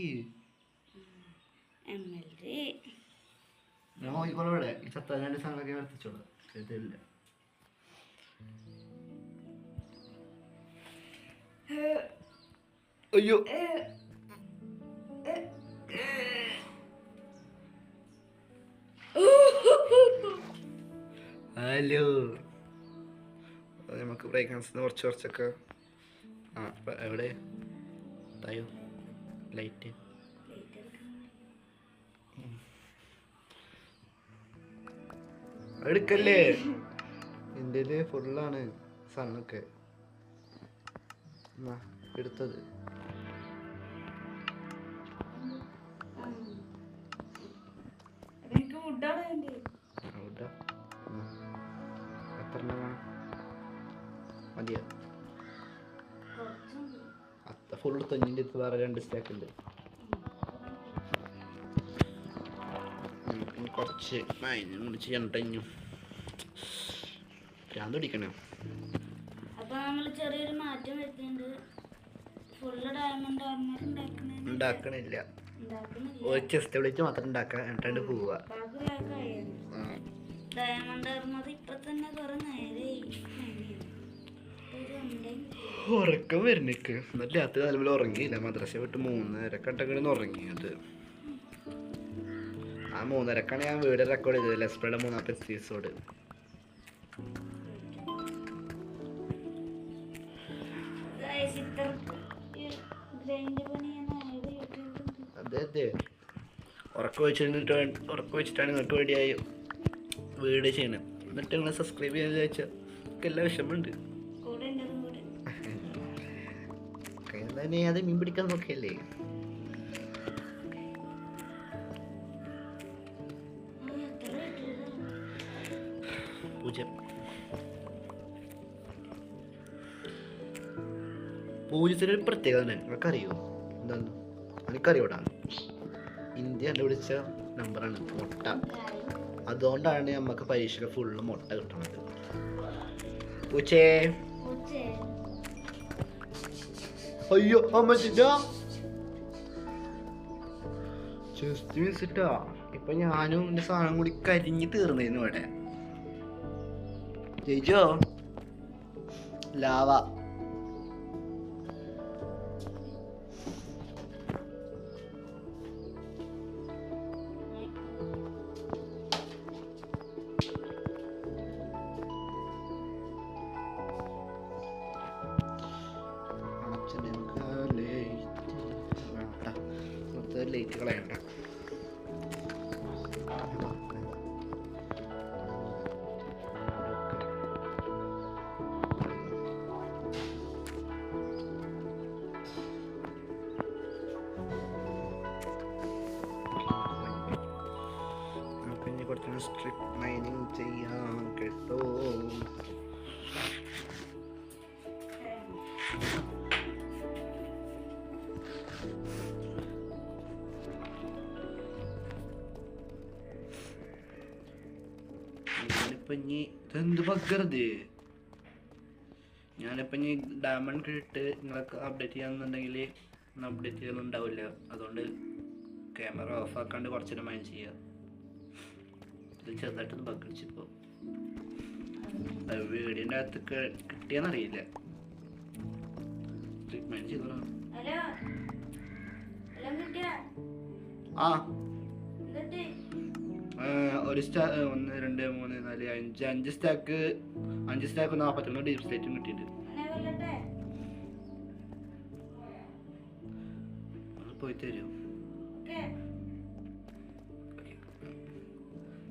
ഞാൻ നോക്കിക്കോളെ. ഇവിടെ ഈ ചത്താൻ്റെ സാധനങ്ങളൊക്കെ വർത്തിച്ചോളാം. ഇതില്ല. അയ്യോ ഹലോ. നമുക്ക് ബ്രേക്ക്ഡാൻസിന് കുറച്ചൊക്കെ എവിടെ തായോ ലൈറ്റ് എടുക്കല്ലേ? എൻ്റെ ഫുള്ളാണ് സണ്ണൊക്കെ എടുത്തത്. എത്ര മതിയാ? അത്ത ഫുള്ള് തൊഞ്ഞിൻ്റെ അടുത്ത് വേറെ 2 സ്റ്റാക്ക് ഉണ്ട്. കുറച്ച് മുടിച്ച് കണ്ടു ഭ്രാന്ത് പിടിക്കണോ? അപ്പൊ നമ്മള് ചെറിയൊരു മാറ്റം വരുത്തിണ്ട്. ഫുള്ള് ഡയമണ്ട് ആർമർ ഉണ്ടാക്കണില്ല. ഒരു ചെസ്റ്റ് പ്ലേറ്റ് മാത്രം ഉണ്ടാക്കാം. എന്നിട്ട് പോവുക. ഡയമണ്ട് ആർമർ ഇപ്പൊ തന്നെ കുറെ നേരെ ഉറക്കം വരുന്നേക്ക്. എന്നിട്ട് രാത്രി നല്ലപോലെ ഉറങ്ങിയില്ല. മദ്രസ വിട്ട് 3:30 ഉറങ്ങിയത്. ആ 3:30 ഞാൻ വീഡിയോ റെക്കോർഡ് ചെയ്തത്. ലെസ്പ്രയുടെ 3ാമത്തെ എപ്പിസോഡ്. അതെ അതെ ഉറക്കം വെച്ചിട്ടാണ് നിങ്ങൾക്ക് വേണ്ടിയായി വീഡിയോ ചെയ്യണം. എന്നിട്ട് നിങ്ങൾ സബ്സ്ക്രൈബ് ചെയ്യാൻ ചോദിച്ചാൽ എല്ലാ വിഷമമുണ്ട്. തന്നെ അത് മീൻ പിടിക്കാൻ നോക്കിയല്ലേ? പൂജ്യത്തിനൊരു പ്രത്യേകത നിങ്ങൾക്കറിയോ? എന്താന്ന് എനിക്കറിയോടാ. ഇന്ത്യ കണ്ടുപിടിച്ച നമ്പറാണ് മുട്ട. അതുകൊണ്ടാണ് നമുക്ക് പരീക്ഷയ്ക്ക് ഫുള്ള് മുട്ട കിട്ടണത്. പൂച്ചേ പൂച്ചേ അയ്യോ അമ്മച്ചിട്ടാ ജസ്റ്റ് മിസ്സിട്ടാ. ഇപ്പൊ ഞാനും എന്റെ സാധനം കൂടി കരിഞ്ഞ് തീർന്നിരുന്നു ഇവിടെ. ജയിച്ചോ ലാവ. ലൈറ്റ് കളയണ്ട. പിന്നെ കുറച്ച് സ്ട്രിക്ട് മൈനിങ് ചെയ്യാം കേട്ടോ. ഇതെന്ത് ബഗ്ഗറുത്. ഞാനിപ്പോ ഇനി ഡയമണ്ട് ഇട്ട് നിങ്ങളൊക്കെ അപ്ഡേറ്റ് ചെയ്യാന്നുണ്ടെങ്കിൽ അപ്ഡേറ്റ് ചെയ്യാനുണ്ടാവില്ല. അതുകൊണ്ട് ക്യാമറ ഓഫ് ആക്കാണ്ട് കുറച്ചു മൈൻ ചെയ്യുക. ഇത് ചെറുതായിട്ടൊന്ന് ബഗ് അടിച്ചിപ്പോ വീടിൻ്റെ അകത്ത് കിട്ടിയെന്നറിയില്ല. മൈൻ ചെയ്തോ. ആ ഒരു സ്റ്റാക്ക് 1 2 3 4 5 5 സ്റ്റാക്ക് 41 ഡീപ് സ്റ്റേറ്റും കിട്ടിയിട്ടുണ്ട്. പോയി തരും.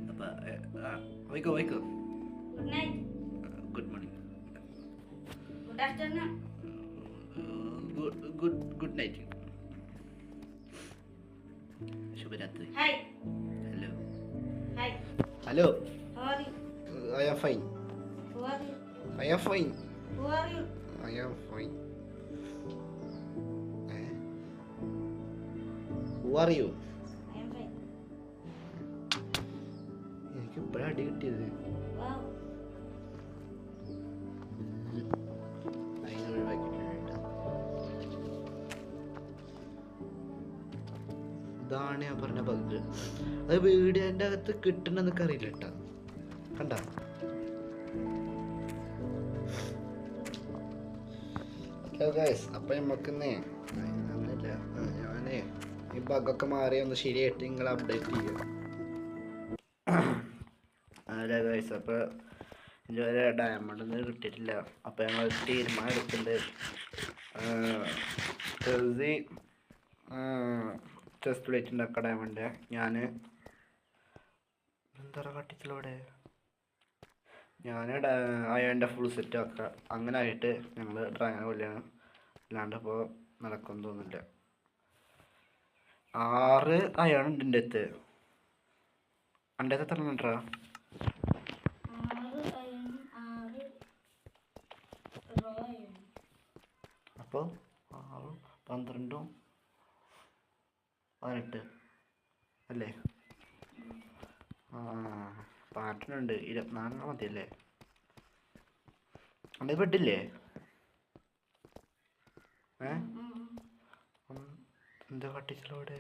അപ്പൊ Vaiko good morning good night ശുഭരാത്രി. Hello hello I am fine. I am fine. I am fine. Who are you? എനിക്ക് ഇപ്പഴാ അടി കിട്ടിയത്. ഇതാണ് ഞാൻ പറഞ്ഞ ബഗ്. അത് വീടിൻ്റെ അകത്ത് കിട്ടണമെന്നൊക്കെ അറിയില്ല കേട്ടോ. കണ്ട അപ്പൊ നമുക്കിന്നേ ഞാനേ ഈ ബഗ്ഗൊക്കെ മാറി ഒന്ന് ശരിയായിട്ട് നിങ്ങൾ അപ്ഡേറ്റ് ചെയ്യാം. അതെ ഗൈസ്, അപ്പോൾ ഇതുവരെ ഡയമണ്ട് ഒന്നും കിട്ടിയിട്ടില്ല. അപ്പോൾ ഞങ്ങൾ തീരുമാനം എടുക്കുന്നുണ്ട്. ചെസ്റ്റ് പ്ലേറ്റ് ഉണ്ടാക്കാം ഡയമണ്ട്. ഞാൻ എന്താ കാട്ടിച്ചിലൂടെ ഞാൻ അയണിൻ്റെ ഫുൾ സെറ്റ് ആക്കുക. അങ്ങനെ ആയിട്ട് ഞങ്ങൾ ഡ്രാഗൺ കൊല്ലാണ്. അല്ലാണ്ട് ഇപ്പോൾ നടക്കും തോന്നില്ല. 6 അയണുണ്ട് എൻ്റെ അടുത്ത്. എൻ്റെ അടുത്ത് എത്ര ഉണ്ടാ? അപ്പോൾ 6 12 18 അല്ലേ? 18 24 മതിയല്ലേ? എൻ്റെ ബെഡില്ലേ? എന്താ കട്ടിച്ചലോടെ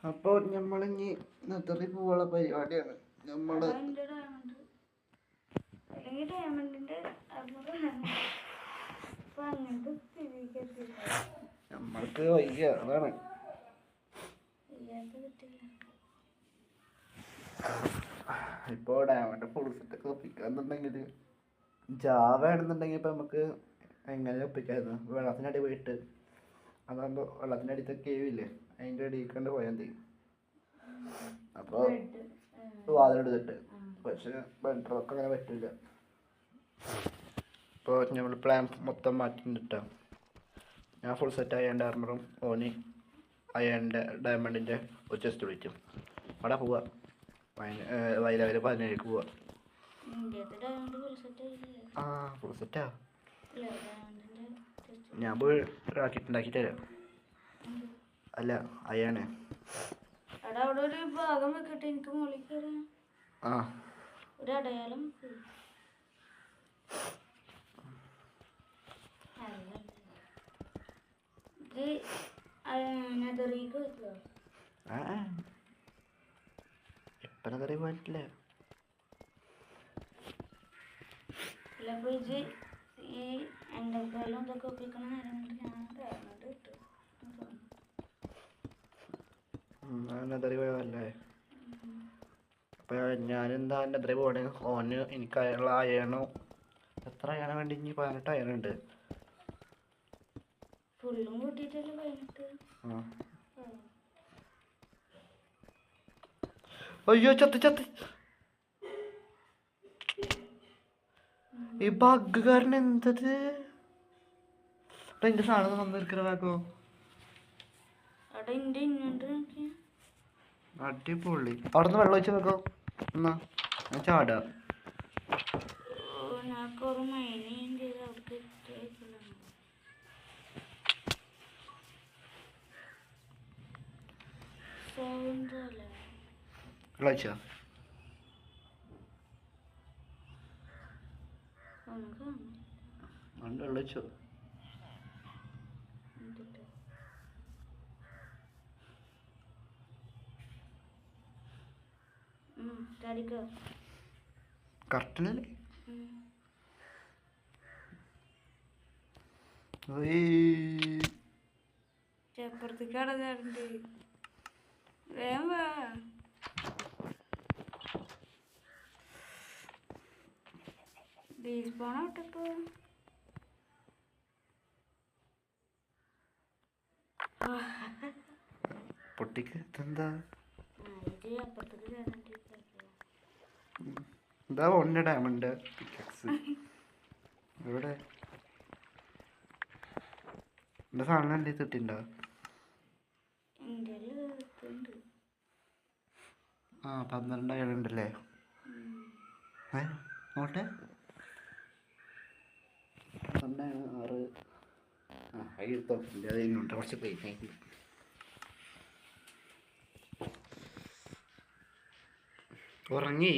അപ്പോൾ നമ്മളിനി നെതറി പോവാനുള്ള പരിപാടിയാണ്. നമ്മള് നമ്മൾക്ക് വൈകിയ അതാണ്. ഇപ്പോൾ ഡയമണ്ട് ഫുൾ സെറ്റൊക്കെ ഒപ്പിക്കാന്നുണ്ടെങ്കിൽ ജാവ ആണെന്നുണ്ടെങ്കിൽ ഇപ്പം നമുക്ക് എങ്ങനെ ഒപ്പിക്കാമായിരുന്നു. വെള്ളത്തിനടി പോയിട്ട് അതാകുമ്പോൾ വെള്ളത്തിൻ്റെ അടിത്തെ കേവില്ലേ അതിൻ്റെ അടിക്കണ്ട് പോയാൽ മതി. അപ്പോൾ വാതിലെടുത്തിട്ട് പക്ഷെ ബെഡ്റൊക്കെ അങ്ങനെ പറ്റില്ല. ഇപ്പോൾ നമ്മൾ പ്ലാൻ മൊത്തം മാറ്റിട്ടാ. ഞാൻ ഫുൾ സെറ്റ് അയണ്ട ആർമറും ഓന് അയണ്ട ഡയമണ്ടിൻ്റെ ഒരു ചെസ്റ്റ് വിളിക്കും. അവിടെ പോവാ വയലവര് 17 പോവാ. ഇന്ത്യത്തെ ഡയമണ്ട് ഫുൾ സെറ്റ് ആയില്ലേ? ആ ഫുൾ സെറ്റാ. അല്ല ഡയമണ്ടിന്റെ ടെസ്റ്റ്. ഞാൻ പോയി റാക്കറ്റ് ഉണ്ടാക്കി തരാം. അല്ല അയാണ്. എടാ അവിടെ ഒരു ഭാഗം വെക്കട്ടെ, എനിക്ക് മുകളിൽ കയറാൻ ആ ഒരു അടയാളം വെക്ക്. ഇത് നെതറിക്ക് വെക്കുക. ആ എപ്പന കറി പോയിട്ടില്ല. അല്ല അപ്പോൾ ഇത് ഈ എൻ്റെ കാലം ഇതൊക്കെ ഒപ്പിക്കണ നേരം കൊണ്ട് ഞാൻ ഡയമണ്ട് കിട്ടും. നെതറി പോയതല്ലേ. അപ്പൊ ഞാനെന്താ നെതറി പോണേ ഓന് എനിക്ക് അയാൾ അയണോ എത്ര അയണം വേണ്ടി? ഇനി 18 അയണുണ്ട്. ഫുള്ളും കൂട്ടിയിട്ടല്ലേ 18. അയ്യോ ചത്ത് ചത്ത്. ഈ ബഗ് കാരണം എന്തത്? എന്റെ സാധനം വന്നിരിക്കണോ? അവിടെ എൻ്റെ ഇന്നുണ്ട് നോക്കിയാ അടിപൊളി. അവിടെ നിന്ന് വെള്ളം ഒഴിച്ച് വെക്കോ. എന്നാ ഞാൻ ചാടാ. ഞങ്ങൾക്ക് ഒരു മൈനിങ് ചെയ്ത് അവിടേക്ക് എത്തിയിട്ടില്ല. സൗണ്ടല്ലേ വെള്ളം ഒഴിച്ചോ? വെള്ളം ഒഴിച്ചോ? കറക്റ്റല്ലേ? അപ്പുറത്തേക്ക് അടഞ്ഞാടുണ്ട്. വേഗം വാ. ഡീസ്പോൺ ആവട്ടെപ്പോ. പൊട്ടിക്ക് എന്താ? ഇത് അപ്പുറത്തേക്ക് കയറാണ്ടിരിക്കുക. എന്താ ഒന്ന ഡയമണ്ട് പിക്കക്സ് എവിടെ? എന്റെ സാധനം എന്റെ തിട്ടുണ്ടോ? ആ 12 അയണുണ്ടല്ലേ. നോട്ടെ 12 6. ആ എടുത്തോ. എൻ്റെ അതിനുണ്ട് കുറച്ച് പ്ലേറ്റ്. ഉറങ്ങി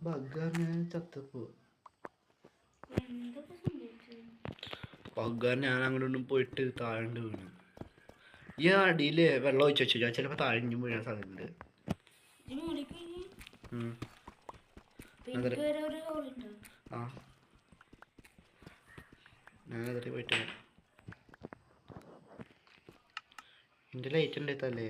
ബഗ്ഗാറിന് ചത്തപ്പോ. ബഗ്ഗാർ ഞാൻ അങ്ങോട്ടൊന്നും പോയിട്ട് താഴണ്ട് വീണു. ഈ അടിയില് വെള്ളം ഒഴിച്ച് വെച്ചു. ഞാൻ ചിലപ്പോ താഴഞ്ഞു വീഴാൻ സാധ്യതയുണ്ട്. ആ ഞാനതിൽ പോയിട്ട് എൻ്റെ ലൈറ്റ് ഉണ്ടായിട്ടല്ലേ.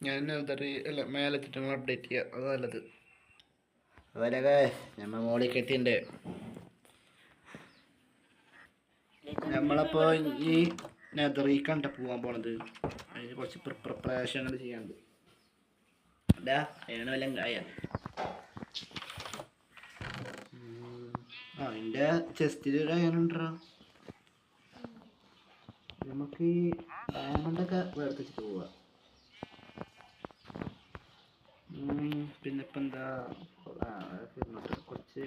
ഞാൻ അല്ല മേലെ എത്തിട്ട് അപ്ഡേറ്റ് ചെയ്യാം. അത് നല്ലത്. അതുപോലെ നമ്മൾ മോളിൽ കെട്ടിണ്ട്. നമ്മളപ്പോൾ ഈ നെതറിക്കണ്ട പോകാൻ പോണത്. അതിന് കുറച്ച് പ്രിപ്പറേഷനുകൾ ചെയ്യാനുണ്ട്. വല്ലതും കായ എൻ്റെ ചെസ്റ്റിൽ അയണുണ്ടോ? നമുക്ക് ഈ ഡയമണ്ടൊക്കെ വേർതിച്ചിട്ട് പോവാ. പിന്നെ ഇപ്പം എന്താ കുറച്ച്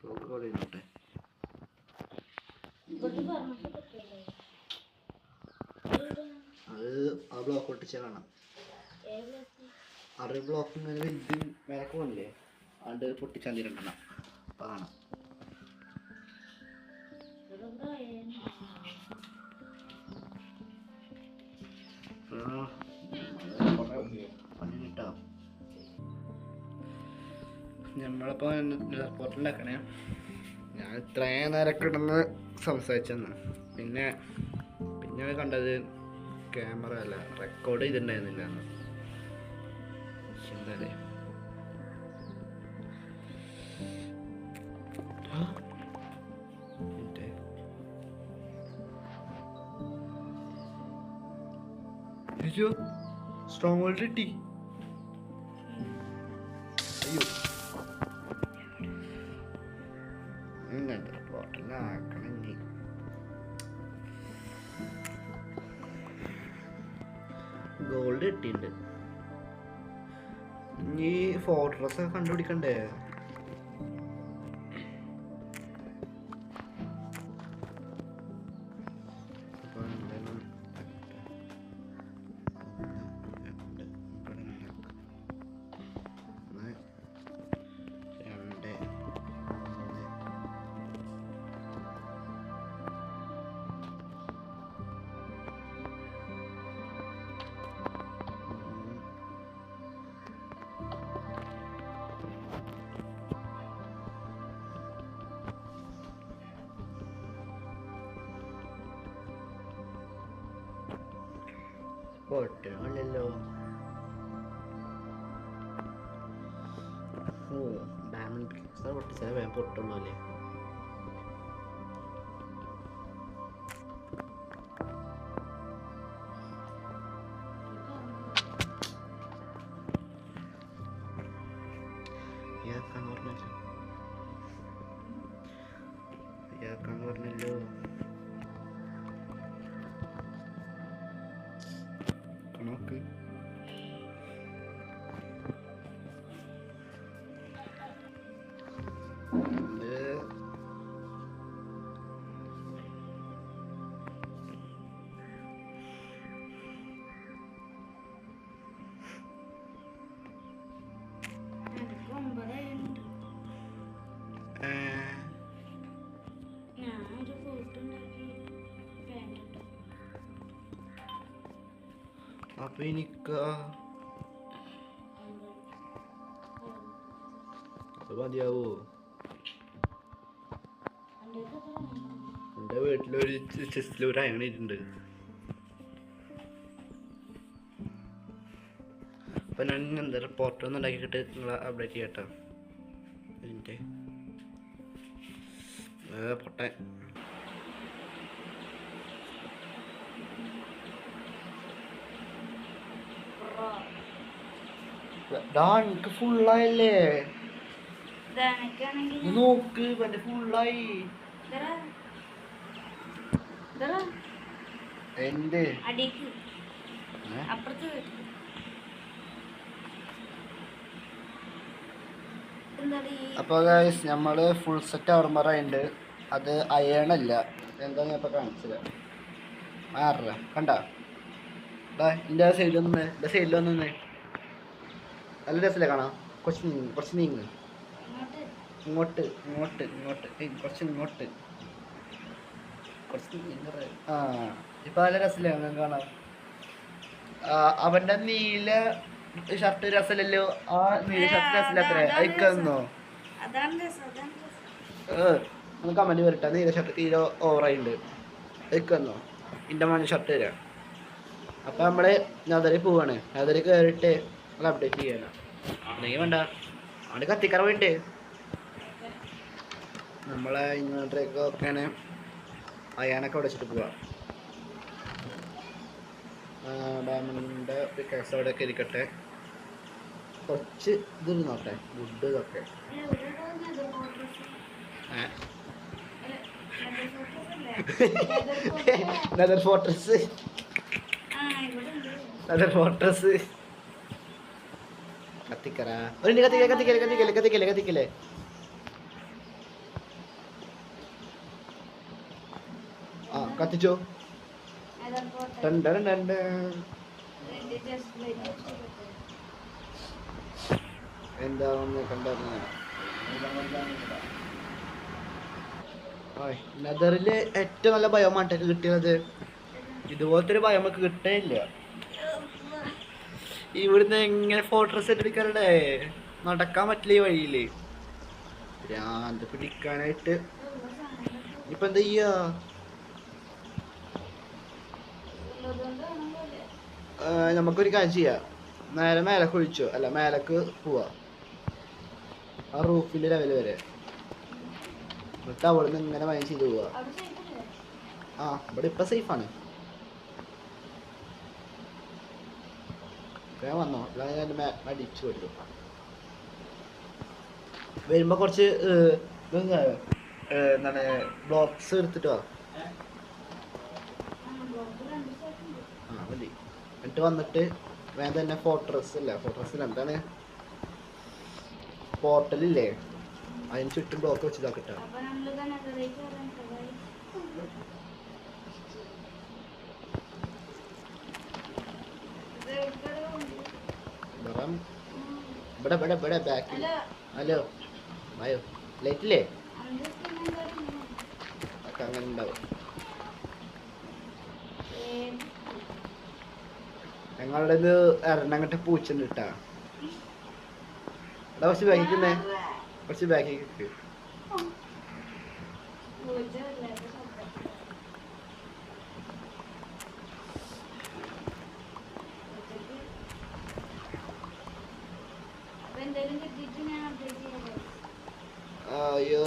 ബ്ലോക്ക് ഇരുന്നോട്ടെ. അത് ആ ബ്ലോക്ക് പൊട്ടിച്ച കാണാം. 6 ബ്ലോക്ക് ഇങ്ങനെ വലുത് മേലക്ക് പോകണില്ലേ? അത് പൊട്ടിച്ചാൽ രണ്ടെണ്ണം അപ്പം കാണാം. പണിട്ടോ നമ്മളിപ്പോൾ എയർപോർട്ടിലാക്കണേ. ഞാൻ ഇത്രയും നേരം കിടന്ന് സംസാരിച്ചെന്ന്. പിന്നെ കണ്ടത് ക്യാമറ അല്ല, റെക്കോർഡ് ചെയ്തിട്ടുണ്ടായിരുന്നില്ല. എന്തായാലേ അയ്യോ സ്ട്രോങ് ഹോൾഡ് കിട്ടി. അയ്യോ ആക്കണം ഇനി. ഗോൾഡ് കിട്ടിയിട്ടുണ്ട്. ഇനി ഫോർട്രസ് ഒക്കെ കണ്ടുപിടിക്കണ്ടേ? പൊട്ടണല്ലോ. ഓ ഡയമണ്ട് പിക്സർ പൊട്ടിച്ചാൽ വേഗം പൊട്ടുള്ളൂ അല്ലേ? പറഞ്ഞല്ലോ. നോക്ക് അപ്പൊ എനിക്ക് അത് മതിയാവോ? എൻ്റെ വീട്ടിലൊരു ചെസ്റ്റിലൊരു അയൺ ഇട്ടുണ്ട്. അപ്പൊ ഞാൻ എന്താ പോർട്ടൊന്നും ഉണ്ടാക്കിയിട്ട് നിങ്ങളെ അപ്ഡേറ്റ് ചെയ്യട്ടോ. എൻ്റെ പൊട്ടൻ എനിക്ക് ഫുള്ളായല്ലേ? നോക്ക് എന്റെ ഫുള്ളായി. എന്ത് അപ്പൊ നമ്മള് ഫുൾ സെറ്റ് ആർമറായിണ്ട്. അത് അയണല്ല. എന്താ ഞാൻ ഇപ്പൊ കാണിച്ചത് മാറ കണ്ട എന്റെ സൈഡിലൊന്ന് എന്റെ സൈഡിലൊന്ന് നല്ല രസമല്ലേ കാണാം? കുറച്ച് നീങ്ങ് ഇങ്ങോട്ട് ഇങ്ങോട്ട് ഇങ്ങോട്ട് കുറച്ച് ഇങ്ങോട്ട് കുറച്ച് ആ ഇപ്പൊ നല്ല രസമല്ലേ അങ്ങനെ കാണാം? അവന്റെ നീല ഷർട്ട് രസമല്ലല്ലോ? ആ നീല ഷർട്ട് രസമില്ല അത്ര അയക്കുന്നോ? കമന്റ് വരട്ടെ. നീല ഷർട്ട് തീരെ ഓവറായിട്ടുണ്ട് അയക്കുന്നോ? ഇന്റെ മഞ്ഞ ഷർട്ട് തരാം. അപ്പൊ നമ്മള് നദറി പോവാണ്. നദറി കയറിട്ട് അത് അപ്ഡേറ്റ് ചെയ്യാനോ അല്ലെങ്കിൽ വേണ്ട അവിടെ കത്തിക്കറ പോയിട്ട് നമ്മളെ ഇങ്ങോട്ടേക്ക് ഒക്കെയാണ് അയാനൊക്കെ ഉടച്ചിട്ട് പോവാ. ഡയമണ്ടിന്റെ പിക്കാക്സ് അവിടെയൊക്കെ ഇരിക്കട്ടെ. കുറച്ച് ഇതൊരു നോട്ടെ വുഡ് ഇതൊക്കെ നെതർ ഫോർട്രസ് കത്തിക്കറ ഒരു കത്തിക്കല്ലേ ആ കത്തിച്ചോ. എന്താന്ന് കണ്ടറിഞ്ഞ നെതറില് ഏറ്റവും നല്ല ബയോമാട്ടൊക്കെ കിട്ടിയത്. ഇതുപോലത്തെ ഒരു ബയോ നമുക്ക് കിട്ടേയില്ല. ഇവിടുന്ന് എങ്ങനെ ഫോർട്രസ് എടുക്കാനേ നടക്കാൻ പറ്റില്ല ഈ വഴിയില്. ഭ്രാന്ത് പിടിക്കാനായിട്ട് ഇപ്പൊ എന്താ ചെയ്യാ? നമുക്കൊരു കാര്യം ചെയ്യാം. നേരെ മേലക്ക് ഒഴിച്ചോ അല്ല മേലക്ക് പോവാ ആ റൂഫിന്റെ ലെവൽ വരെ. എന്നിട്ട് അവിടുന്ന് ഇങ്ങനെ മൈൻ ചെയ്ത് പോവാ. ആ ഇവിടെ ഇപ്പൊ സേഫാണ്. ഞാൻ വന്നോ ഞാൻ അടിച്ചു കൊടുത്തു. വരുമ്പോ കുറച്ച് എന്താണ് ബ്ലോക്സ് എടുത്തിട്ടോ. ആ മതി. എന്നിട്ട് വന്നിട്ട് വേഗം തന്നെ ഫോർട്രസ്സില്ല എന്താണ് പോർട്ടലില്ലേ അതിന് ചുറ്റും ബ്ലോക്ക് വെച്ചിതാക്കിട്ട. ഇവിടെ ഇവിടെ ഇവിടെ ബാക്കിൽ. ഹലോ വായോ ലൈറ്റില്ലേ ഒക്കെ അങ്ങനെ ഉണ്ടാവും. ഞങ്ങളുടെ ഇത് എറണാകുളത്തെ പൂച്ചുണ്ട് കേട്ടാ. എടാ കുറച്ച് ബാക്കിക്കുന്നേ, കുറച്ച് ബാക്കിക്ക്. അയ്യോ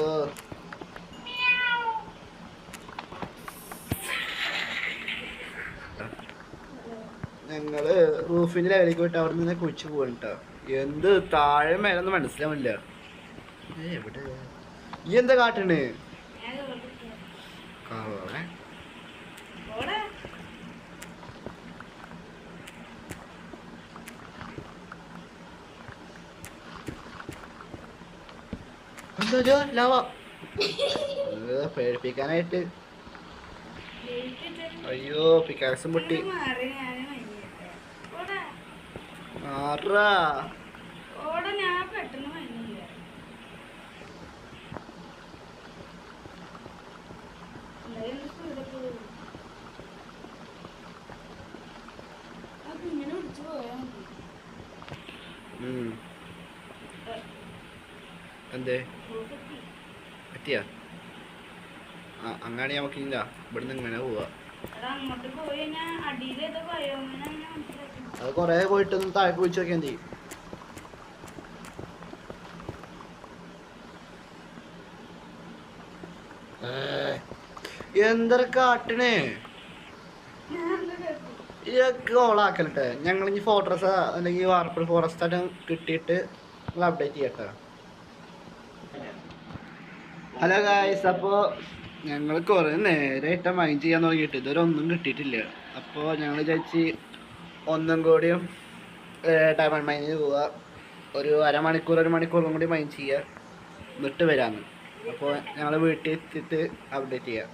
ഞങ്ങള് റൂഫിന്റെ ലെവലിലേക്ക് പോയിട്ട് അവിടെ നിന്ന് കുഴിച്ചു പോകണ്ട. എന്ത് താഴെ മേലൊന്നും മനസ്സിലാവില്ല. എവിടെ ഈ എന്താ കാട്ടണ്? എന്താ ലവ പേടിപ്പിക്കാനായിട്ട്. അയ്യോ പിക്കാസും പൊട്ടി. ആറാ എന്തേ എത്തിയാ? ആ അങ്ങാടി നമുക്കില്ല, ഇവിടുന്ന് ഇങ്ങനെ പോവാ. അത് കൊറേ പോയിട്ടൊന്നും താഴെ കുഴിച്ചു നോക്കിയാ മതി. എന്തൊക്കെ കാട്ടണേ ഇതൊക്കെ ഓളാക്കലട്ടെ. ഞങ്ങൾ ഇനി ഫോട്ടോസ് അല്ലെങ്കിൽ വാർപ്പിൾ ഫോറസ്റ്റ് ആയിട്ട് കിട്ടിയിട്ട് നിങ്ങൾ അപ്ഡേറ്റ് ചെയ്യട്ടെ. ഹലോ ഗായ്സ്, അപ്പോൾ ഞങ്ങൾ കുറേ നേരമായിട്ട് മൈൻ ചെയ്യാൻ തുടങ്ങിയിട്ട് ഇതുവരെ ഒന്നും കിട്ടിയിട്ടില്ല. അപ്പോൾ ഞങ്ങൾ വിചാരിച്ച് ഒന്നും കൂടിയും ഡയമണ്ട് മൈനിന് പോവുക. ഒരു മണിക്കൂറും കൂടി മൈൻ ചെയ്യുക, എന്നിട്ട് വരാമെന്ന്. അപ്പോൾ ഞങ്ങൾ വീട്ടിൽ എത്തിയിട്ട് അപ്ഡേറ്റ് ചെയ്യാം.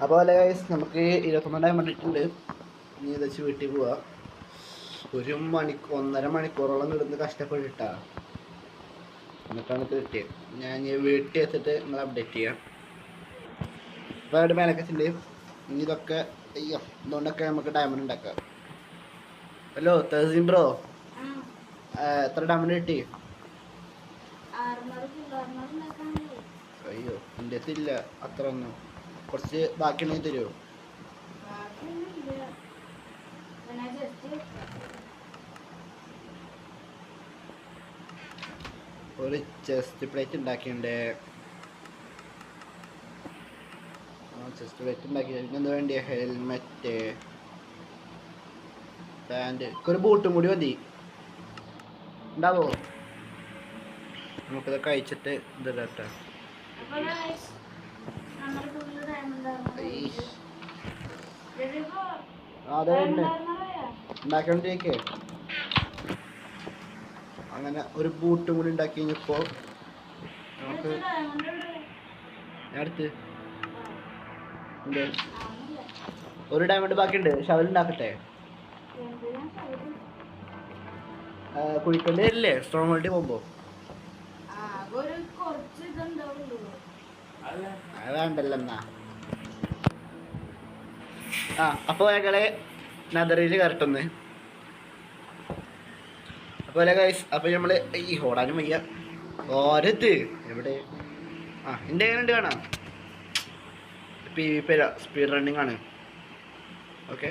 അപ്പോൾ അല്ലേ ഗൈസ്, നമുക്ക് 21 ഡയമണ്ട് ഇട്ടുണ്ട്. ഇനി ഇത് വെച്ച് വീട്ടിൽ പോവാ. 1.5 മണിക്കൂറോളം കിടന്ന് കഷ്ടപ്പെട്ടിട്ടാ എന്നിട്ടാണ് ഇത് കിട്ടിയത്. ഞാൻ വീട്ടിൽ എത്തിയിട്ട് നിങ്ങൾ അപ്ഡേറ്റ് ചെയ്യാം. ഇപ്പോൾ അവിടെ മേലക്കച്ചിണ്ട്. ഇനി ഇതൊക്കെ അയ്യോ ഇതുകൊണ്ടൊക്കെ നമുക്ക് ഡയമണ്ട് ഉണ്ടാക്കാം. ഹലോ തഹസീം ബ്രോ, എത്ര ഡയമണ്ട് കിട്ടി? അയ്യോ എൻ്റെ അടുത്തില്ല അത്ര ഒന്നും. കുറച്ച് ബാക്കിയുണ്ടെങ്കിൽ തരുമോ? ഒരു ചെസ്റ്റ് പ്ലേറ്റ് ഉണ്ടാക്കിയുണ്ട്. ചെസ്റ്റ് പ്ലേറ്റ് ഉണ്ടാക്കി. എന്താ വേണ്ടിയ? ഹെൽമെറ്റ്, പാൻറ്, ഒരു ബൂട്ടും കൂടി മതി. ഉണ്ടാവോ? നമുക്കിതൊക്കെ അയച്ചിട്ട് ഇതിട്ടാ. അതെ ഉണ്ടാക്കിക്കൊണ്ടിരിക്കേ. അങ്ങനെ ഒരു ബൂട്ടും കൂടി ഉണ്ടാക്കി കഴിഞ്ഞപ്പോൾ നമുക്ക് അടുത്ത് ഒരു ഡയമണ്ട് ബാക്കിയുണ്ട്. ഷവൽ ഉണ്ടാക്കട്ടെ? കുഴിക്കേണ്ടി വരില്ലേ സ്ട്രോങ് ഹോൾഡിൽ പോകുമ്പോ? അത് വേണ്ടല്ലോ എന്നാ. അപ്പോൾ ഞങ്ങളെ നദറിൽ കയറട്ടൊന്ന്. അപ്പോൾ ഗൈസ്, അപ്പോൾ നമ്മൾ ഈ ഓടാനും വയ്യ. ഓരത്ത് എവിടെ ആ എൻ്റെ എങ്ങനെയുണ്ട് കാണാം PvP സ്പീഡ് റണ്ണിങ് ആണ്. ഓക്കെ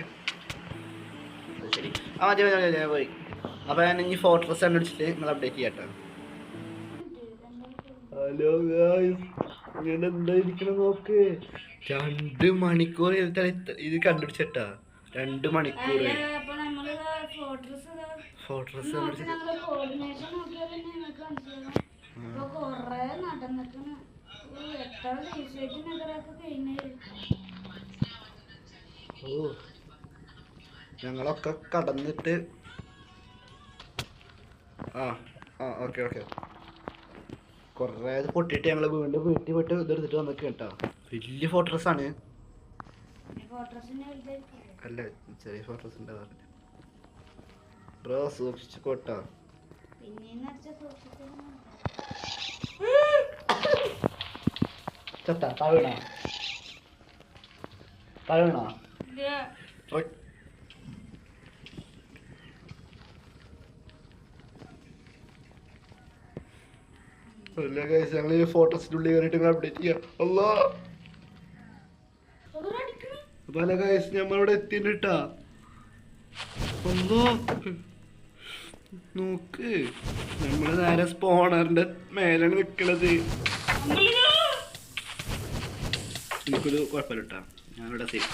ശരി. ആ മതി മതി മതി ഞാൻ പോയി. അപ്പോൾ ഞാൻ ഇനി ഫോർട്രസ് കണ്ടുപിടിച്ചിട്ട് നിങ്ങൾ അപ്ഡേറ്റ് ചെയ്യട്ടോ. ഹലോ ഗായ്സ്, ഇങ്ങനെ എന്തായിരിക്കണം നോക്ക്. 2 മണിക്കൂർ ഇത് കണ്ടുപിടിച്ചിട്ടാ. 2 മണിക്കൂർ ഫോർട്രസ് ഓ ഞങ്ങളൊക്കെ കടന്നിട്ട് ആ ആ ഓക്കെ ഓക്കെ കുറേ പൊട്ടിയിട്ട് ഞങ്ങൾ വീണ്ടും വീട്ടിൽ പോയിട്ട് ഇതെടുത്തിട്ട് വന്നിട്ട് കേട്ടോ. വലിയ ഫോർട്രസ് ആണ്. അല്ല ചെറിയ ഫോർട്രസ് ഉണ്ട് പറഞ്ഞിട്ട് ബ്രോ സൂക്ഷിച്ചു പോട്ടോ. ചത്താ താഴണ താഴണ ഞങ്ങൾ ഈ ഫോട്ടോസിന്റെ ഉള്ളിൽ കയറിയിട്ട് നിങ്ങൾ അപ്ഡേറ്റ് ചെയ്യാം. അല്ലാ പല കാഴ്ച നമ്മളിവിടെ എത്തിട്ടാ. നോക്ക് നമ്മള് നേരെ സ്പോണറിന്റെ മേലാണ് നിക്കണത്. എനിക്കൊരു കുഴപ്പമില്ല കേട്ടാ, ഞാനിവിടെ സേഫ്.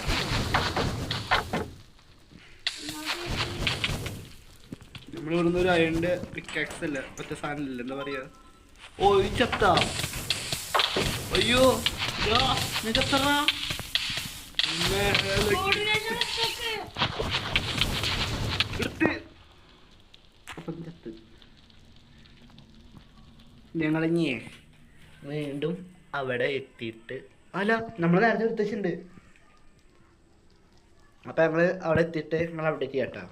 നമ്മളിവിടുന്ന് ഒരു അയണിന്റെ പിക്കാക്സ് അല്ല ഒറ്റ സാധനം ഇല്ല, എന്താ പറയാ. ഓ ഈ ചത്ത. അയ്യോ ഞാൻ ചത്തറാ. ഞങ്ങളിഞ്ഞേ വീണ്ടും അവിടെ എത്തിയിട്ട് അല്ല നമ്മൾ നേരത്തെ എടുത്തിട്ടുണ്ട്. അപ്പൊ ഞങ്ങള് അവിടെ എത്തിയിട്ട് നിങ്ങൾ അപ്ഡേറ്റ് ചെയ്യാട്ടോ.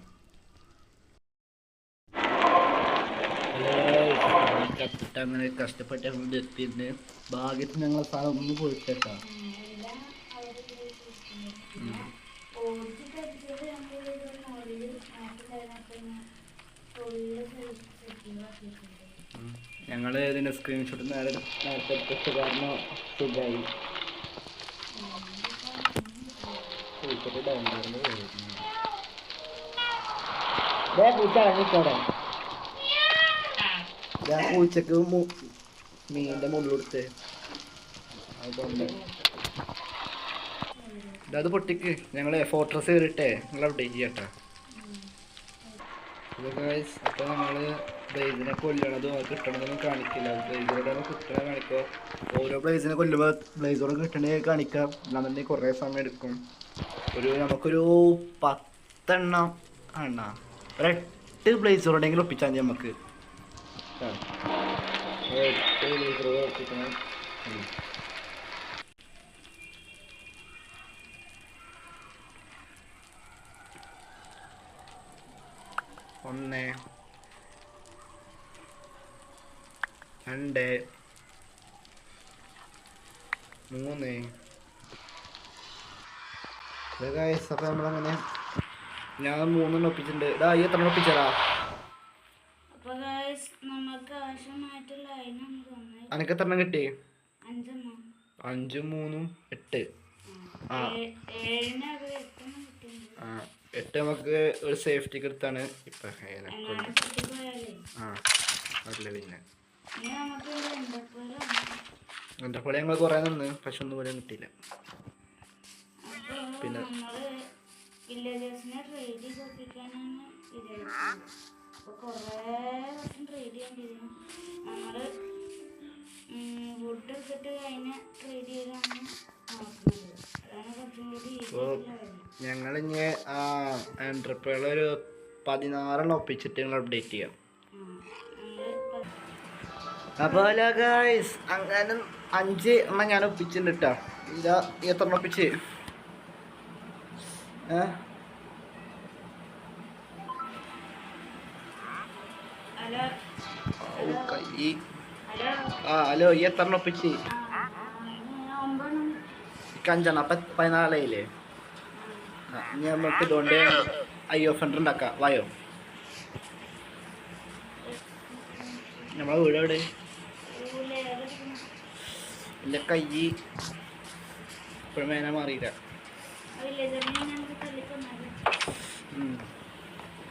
അങ്ങനെ കഷ്ടപ്പെട്ട് ഞങ്ങൾ എത്തിയിട്ട് ഭാഗ്യത്തിന് ഞങ്ങളെ സാധനം ഒന്ന് പോയിട്ടാ. ഞങ്ങൾ ഇതിൻ്റെ സ്ക്രീൻഷോട്ട് നേരത്തെ എടുത്തിട്ട് കാരണം സുഖമായി. പൂച്ചക്ക് മീനിന്റെ മുകളിൽ കൊടുത്ത് അത് പൊട്ടിക്ക്. ഞങ്ങള് ഫോർട്രസ് കയറിട്ടെ നിങ്ങൾ അപ്ഡേറ്റ് ചെയ്യട്ടെ. അപ്പോൾ നമ്മള് ബ്ലേസിനെ കൊല്ലണതും കിട്ടണതൊന്നും കാണിക്കില്ല. ബ്ലേസിനോട് കിട്ടണ കാണിക്കുക. ഓരോ ബ്ലേസിനെ കൊല്ലുമ്പോൾ ബ്ലേസോട് കിട്ടണേ കാണിക്കാം. അല്ലാന്നുണ്ടെങ്കിൽ കുറേ സമയം എടുക്കും. നമുക്കൊരു 10 എണ്ണം ആണ്. ഒരു 8 ബ്ലേസോടെങ്കിലും ഒപ്പിച്ചാൽ മതി നമുക്ക്. 8 ബ്ലേസോട് ഒപ്പിക്കണം. 1 2 3 അപ്പം നമ്മളങ്ങനെ ഞാൻ 3 ഒപ്പിച്ചിട്ടുണ്ട്. ഈ എത്ര ഒപ്പിച്ചടാ? അനക്ക് എത്ര എണ്ണം കിട്ടി? 5 3 8. ആ 8 നമുക്ക് ഒരു സേഫ്റ്റിക്ക് എടുത്താണ് ഇപ്പം. ആ അല്ല പിന്നെ എൻ്റെ പോലെ ഞങ്ങൾ കുറേ നിന്ന് പക്ഷെ ഒന്നും പോലെ കിട്ടിയില്ല. പിന്നെ ഞങ്ങളിങ്ങനെ എൻട്രപ്പുകളൊരു 16 ഒപ്പിച്ചിട്ട് ഞങ്ങൾ അപ്ഡേറ്റ് ചെയ്യാം. അപ്പോൾ ഗൈസ് അങ്ങനെ 5 എണ്ണം ഞാൻ ഒപ്പിച്ചിട്ടുണ്ട് കേട്ടോ. ഇതാ എത്ര എണ്ണം ഒപ്പിച്ച്? ഹലോ ഈ എത്ര എണ്ണം ഒപ്പിച്ച്? 5 എണ്ണം. അപ്പം 14 ആയില്ലേ? ഇനി നമുക്ക് ഇതുകൊണ്ട് ഒഫൻഡർ ഉണ്ടാക്കാം. വായോ നമ്മളെ വീട് എവിടെ? എൻ്റെ കൈ ഇപ്പോഴും വേന മാറിയില്ല.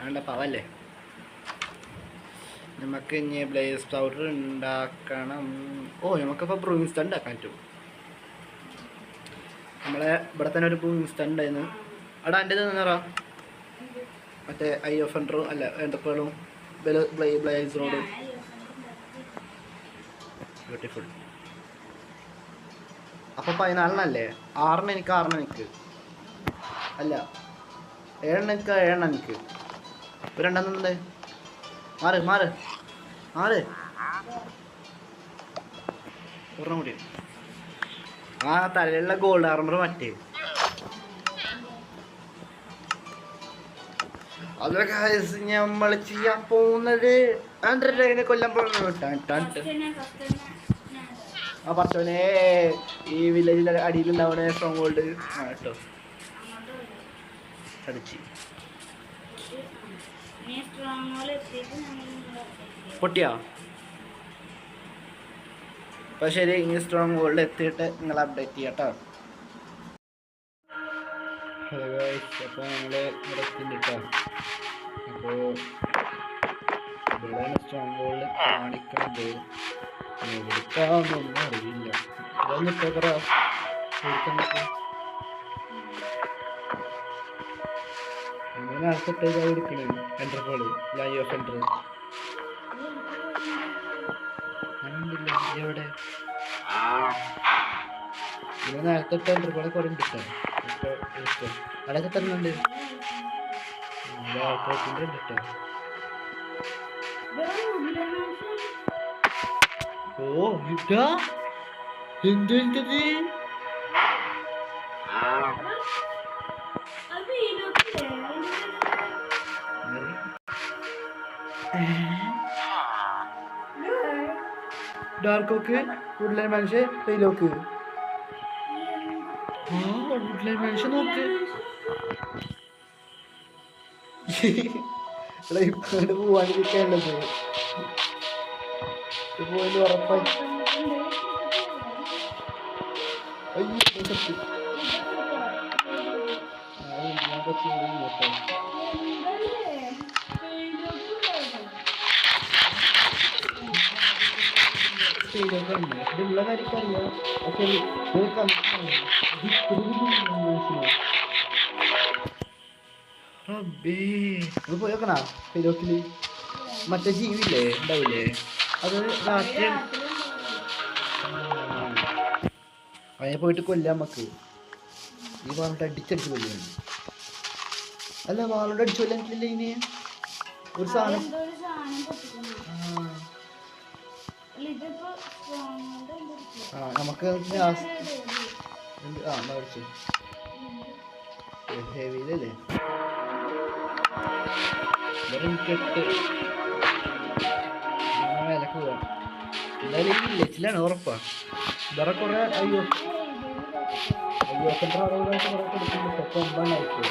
വേണ്ട പാവല്ലേ. നമുക്ക് ഇനി ബ്ലേസ് പൗഡർ ഉണ്ടാക്കണം. നമുക്കിപ്പോൾ ബ്രൂയിങ് സ്റ്റണ്ട് ഉണ്ടാക്കാൻ പറ്റും. നമ്മളെ ഇവിടെ തന്നെ ഒരു ബ്രൂയിങ് സ്റ്റണ്ട് ഉണ്ടായിരുന്നു. അവിടെ എൻ്റെ നിന്നറാ മറ്റേ ഐ ഓഫ് എൻഡറും അല്ല എൻ്റർപ്പേളും ബ്ലേസറോടും. ബ്യൂട്ടിഫുൾ. അപ്പോൾ 14 6 എനിക്ക് 6 എനിക്ക് അല്ല 7 എനിക്ക് 7 എനിക്ക് ഇപ്പോൾ 2 മാറ് മാറ് മാറ് ഒരെണ്ണം കൂടി. ആ തലയിലുള്ള ഗോൾഡ് ആർമർ മറ്റേ അതൊക്കെ നമ്മൾ ചെയ്യാൻ പോകുന്നത് ആൻഡ്രോയിഡിനെ കൊല്ലാൻ പോകുന്നത്. ആ പത്തോനെ ഈ വില്ലേജിൽ അടിയിലുണ്ടാവണ സ്ട്രോങ് ഹോൾഡ് കേട്ടോ അടിച്ച് പൊട്ടിയോ? അപ്പോൾ ശരി, ഇനി സ്ട്രോങ് ഹോൾഡ് എത്തിയിട്ട് നിങ്ങൾ അപ്ഡേറ്റ് ചെയ്യാം കേട്ടോ. ഹലോ ഗൈസ്, അപ്പോൾ ഞങ്ങൾ ഇവിടെ എത്തിയിട്ടോ. അപ്പോൾ ഇവിടെയാണ് സ്ട്രോങ് ഹോൾഡ് കാണിക്കുന്നത്. എവിടുത്താന്നൊന്നും അറിയില്ല. ഇതൊന്നും ഇട്ടേക്കറ അങ്ങനെ അടുത്തിട്ടേക്കാ എടുക്കണേ. എൻ്റർപോള് ലൈ ഓഫ് എൻ്റർ അങ്ങനെയില്ല. എവിടെ ഇവിടെ നേരത്തെ ഇട്ട എൻ്റർപോളെ കുറേ കിട്ടാം. അടക്ക തരുന്നുണ്ട്. ആൾക്കാർക്കിൻ്റെ ഉണ്ട് കേട്ടോ. ഇതാ എന്ത് ഡാർക്കോക്ക് വുഡ്ലൈൻ മനുഷ്യ പെയിലോക്ക്. വുഡ്ലൈൻ മനുഷ്യ നോക്ക്. ഇപ്പോഴാണ് പോവാണ്ടിരിക്കാനുള്ളത്. പോയിന്റ് ഉറപ്പായി. ഉള്ള കാര്യക്കറിയാം. പക്ഷെ ഇത് പോയോക്കണ പെരോക്കില് മറ്റേ ജീവില്ലേ ഉണ്ടാവില്ലേ, അത് രാത്രി അതിനെ പോയിട്ട് കൊല്ലാം നമുക്ക്. ഈ വാളിട്ട് അടിച്ചടിച്ച് കൊല്ലാണ്. അല്ല വാളോട് അടിച്ചു കൊല്ലാൻ പറ്റില്ല. ഇതിന് ഒരു സാധനം നമുക്ക് ഹെവിയിലല്ലേ കെട്ട് വിലക്ക് പോവാം. എന്തായാലും ഈ വില്ലേജിലാണ് ഉറപ്പാ. വേറെ കുറെ അയ്യോ ആളുകളായിട്ട് കുറെ കൊടുക്കുന്നുണ്ട്. ഇപ്പൊ ഒമ്പതായിരിക്കും.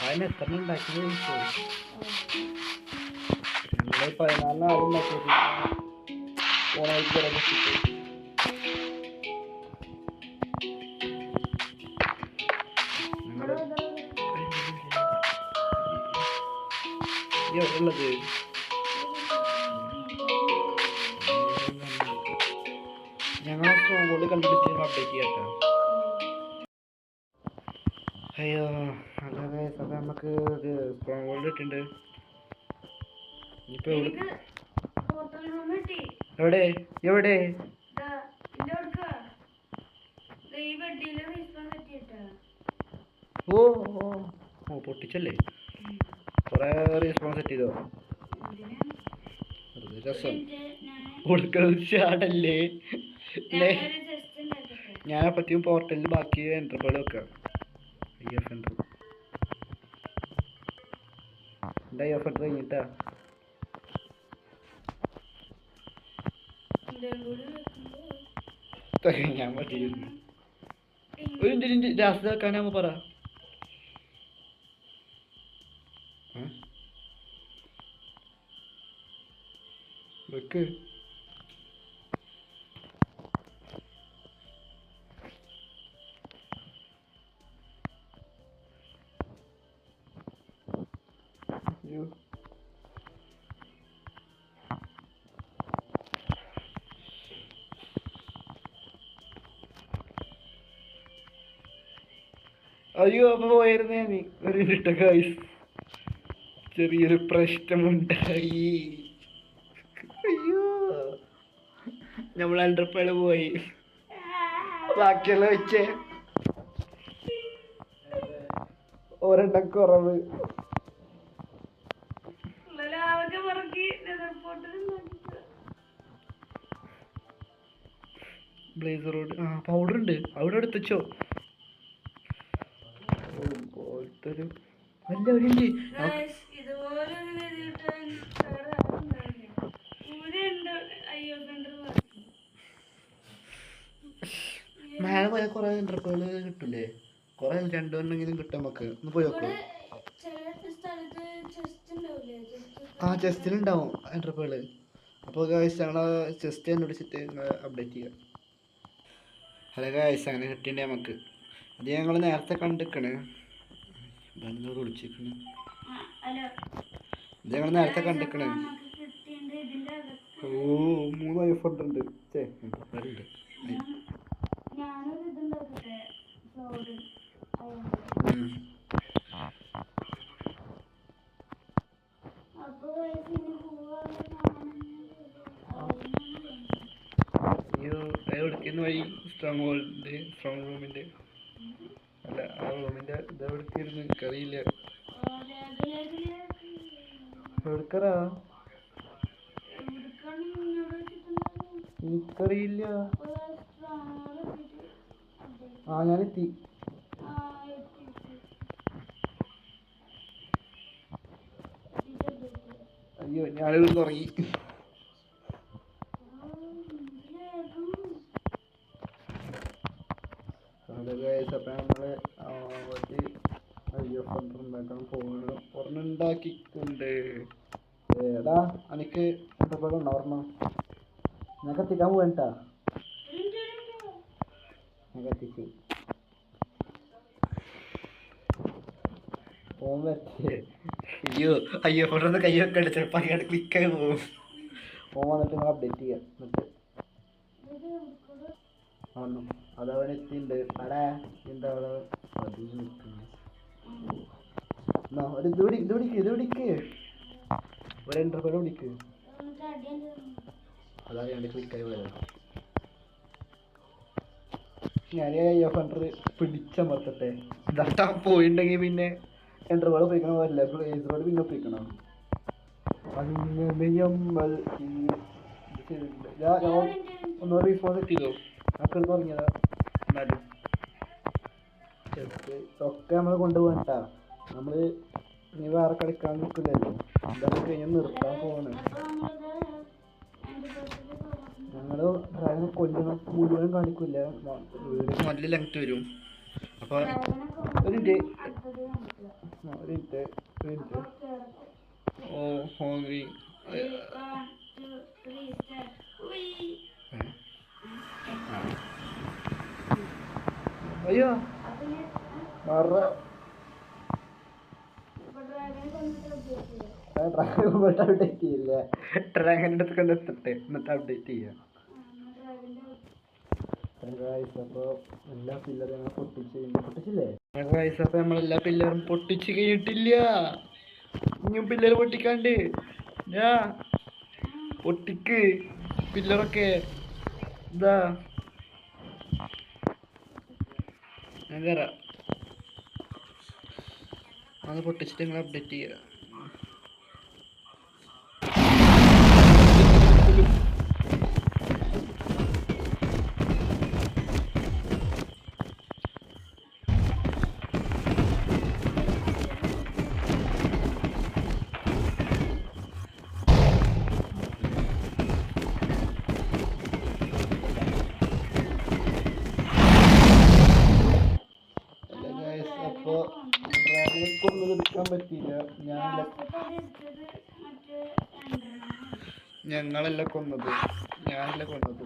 അതിന് എത്ര ഉണ്ടാക്കിയത് ഞങ്ങൾ 14 ആളും ഉണ്ടാക്കിയത്. ഓണായിട്ട് ഉള്ളത് ഞങ്ങൾ സ്ട്രോങ് ഹോൾഡ് കണ്ടുപിടിച്ച് അപ്ഡേറ്റ് ചെയ്യാട്ടോ. അയ്യോ അതെ അപ്പം നമുക്ക് ഇത് സ്ട്രോങ് ഹോൾഡ് ഇട്ടുണ്ട്. ഇനിയിപ്പോൾ എവിടെ എവിടെ ഓ ഓ ഓ പൊട്ടിച്ചല്ലേ. കുറേ റീസ്പോൺ സെറ്റ് ചെയ്തോ. രസം കൊടുക്കുന്നത് ചാടല്ലേ. ഞാൻ അപ്പത്തേക്കും പോർട്ടലിൽ ബാക്കി എൻ്റർപോൾ വെക്കാം. ഐ എഫ് എൻ്റർ കഴിഞ്ഞിട്ടാ ഞാൻ പറ്റിയിരുന്നു ഒരു മിനിറ്റ് രാഷ്ട്രീയ വെക്കാനാകുമ്പോ പറ വെക്ക് അയ്യോ അയ്യോ അപ്പൊ പോയിരുന്നേ ഞാൻ ഒരു മിനിറ്റ് ഗൈസ് ചെറിയൊരു പ്രശ്നമുണ്ടായി അയ്യോ നമ്മൾ അണ്ടർപേള് പോയി ബാക്കിയുള്ള വെച്ചേ ഒരെണ്ണം കുറവ് ബ്ലേസർ റോഡ് ആ പൗഡർ ഉണ്ട് അവിടെ എടുത്തോ പോലത്തൊരു വല്ല ഒരു മേലെ പോയ കുറെ ഇന്റർപോള് കിട്ടൂലേ കുറെ രണ്ടെണ്ണെങ്കിലും കിട്ടും നമുക്ക് ഒന്ന് പോയി നോക്കൂ ആ ചെസ്റ്റിലുണ്ടാവും ഇന്റർപോള് അപ്പോൾ ഗായ്സ് ഞങ്ങളെ ചെസ്റ്റ് കണ്ടുപിടിച്ചിട്ട് അപ്ഡേറ്റ് ചെയ്യാം ഹലോ ഗായ്സ് അങ്ങനെ കിട്ടിണ്ടേ നമുക്ക് അത് ഞങ്ങൾ നേരത്തെ കണ്ടിക്കണ് വിളിച്ചിരിക്കണ് ഇത് ഞങ്ങൾ നേരത്തെ കണ്ടിക്കണ് ഓ 3 ഐഫോൺ ഉണ്ട് ചേ ഉണ്ട് എവിടേക്കുന്ന വഴി സ്ട്രോങ് റൂമിൻ്റെ അല്ല ആ റൂമിൻ്റെ ഇതെവിടേക്കായിരുന്നു എനിക്കറിയില്ല എവിടക്കറാ എനിക്കറിയില്ല ആ ഞാനെത്തി അയ്യോ ഞാനിവിടെ തുടങ്ങി അപ്പം നമ്മള് അയ്യോ ഉണ്ടാക്കാൻ പോകണം ഒരെണ്ണം ഉണ്ടാക്കിയിട്ടുണ്ട് ഏടാ എനിക്ക് എന്താ ഓർമ്മ ഞാൻ കത്തിക്കാൻ പോകണ്ടാ ഞാൻ കത്തിച്ച് ഫോൺ വരച്ചേ അയ്യോ ഫോട്ടോന്ന് കൈ വെക്കണ്ട ചിലപ്പോൾ അങ്ങോട്ട് ക്ലിക്കായി പോകും ഫോൺ വന്നിട്ട് നിങ്ങൾ അപ്ഡേറ്റ് ചെയ്യാം എന്നിട്ട് വന്നു അതവൻ എത്തിണ്ട് അടാ എന്താ അവിടെ പതിവ് നിൽക്കുന്നു ഒരു ഇത് പിടിക്ക് ഒരു എൻ്റർപ്രൈസ് പിടിക്ക് അതറിയാണ്ട് ക്ലിക്കായി പോയത് ഞാൻ അയ്യോ ഫണ്ടർ പിടിച്ചമർത്തട്ടെ ഇതാ പോയിണ്ടെങ്കിൽ പിന്നെ എൻ്റർപ്രൈസ് ഉപയോഗിക്കണം വരില്ല ഏസറോട് പിന്നെ ഉപയോഗിക്കണം ഒന്നുകൂടെ റീസ്പോൺസ് ചെയ്തോ ഒക്കെ തുടങ്ങിയതാ എന്നാലും ചെറുത്ത് ഒക്കെ നമ്മൾ കൊണ്ടുപോകണ്ടാ നമ്മള് നീ വേറെ കളിക്കാൻ നിൽക്കില്ലല്ലോ എന്തായാലും കഴിഞ്ഞാൽ നിർത്താൻ പോവാണ് ഞങ്ങള് ഡ്രാഗനെ കൊല്ലുന്ന മുഴുവൻ കാണിക്കില്ല വീഡിയോ നല്ല ലെങ്ത് വരും അപ്പൊ ഒരു മിനിറ്റ് ഓ ഹോങ്ങി അയ്യോ അപ്ഡേറ്റ് ചെയ്യില്ല ഡ്രാഗൻ്റെ അടുത്ത് എത്തട്ടെ എന്നിട്ട് അപ്ഡേറ്റ് ചെയ്യാം അപ്പോൾ എല്ലാ പില്ലറും ഞങ്ങൾ പൊട്ടിച്ചില്ലേ അപ്പോൾ നമ്മളെല്ലാ പില്ലറും പൊട്ടിച്ച് കഴിഞ്ഞിട്ടില്ല ഇനിയും പില്ലർ പൊട്ടിക്കാണ്ട് പൊട്ടിക്ക് പില്ലറൊക്കെ ഇതാ ഞാൻ കയറാം അത് പൊട്ടിച്ചിട്ട് നിങ്ങൾ അപ്ഡേറ്റ് ചെയ്യുക ഞങ്ങളല്ല കൊന്നത്, ഞാനല്ല കൊന്നത്.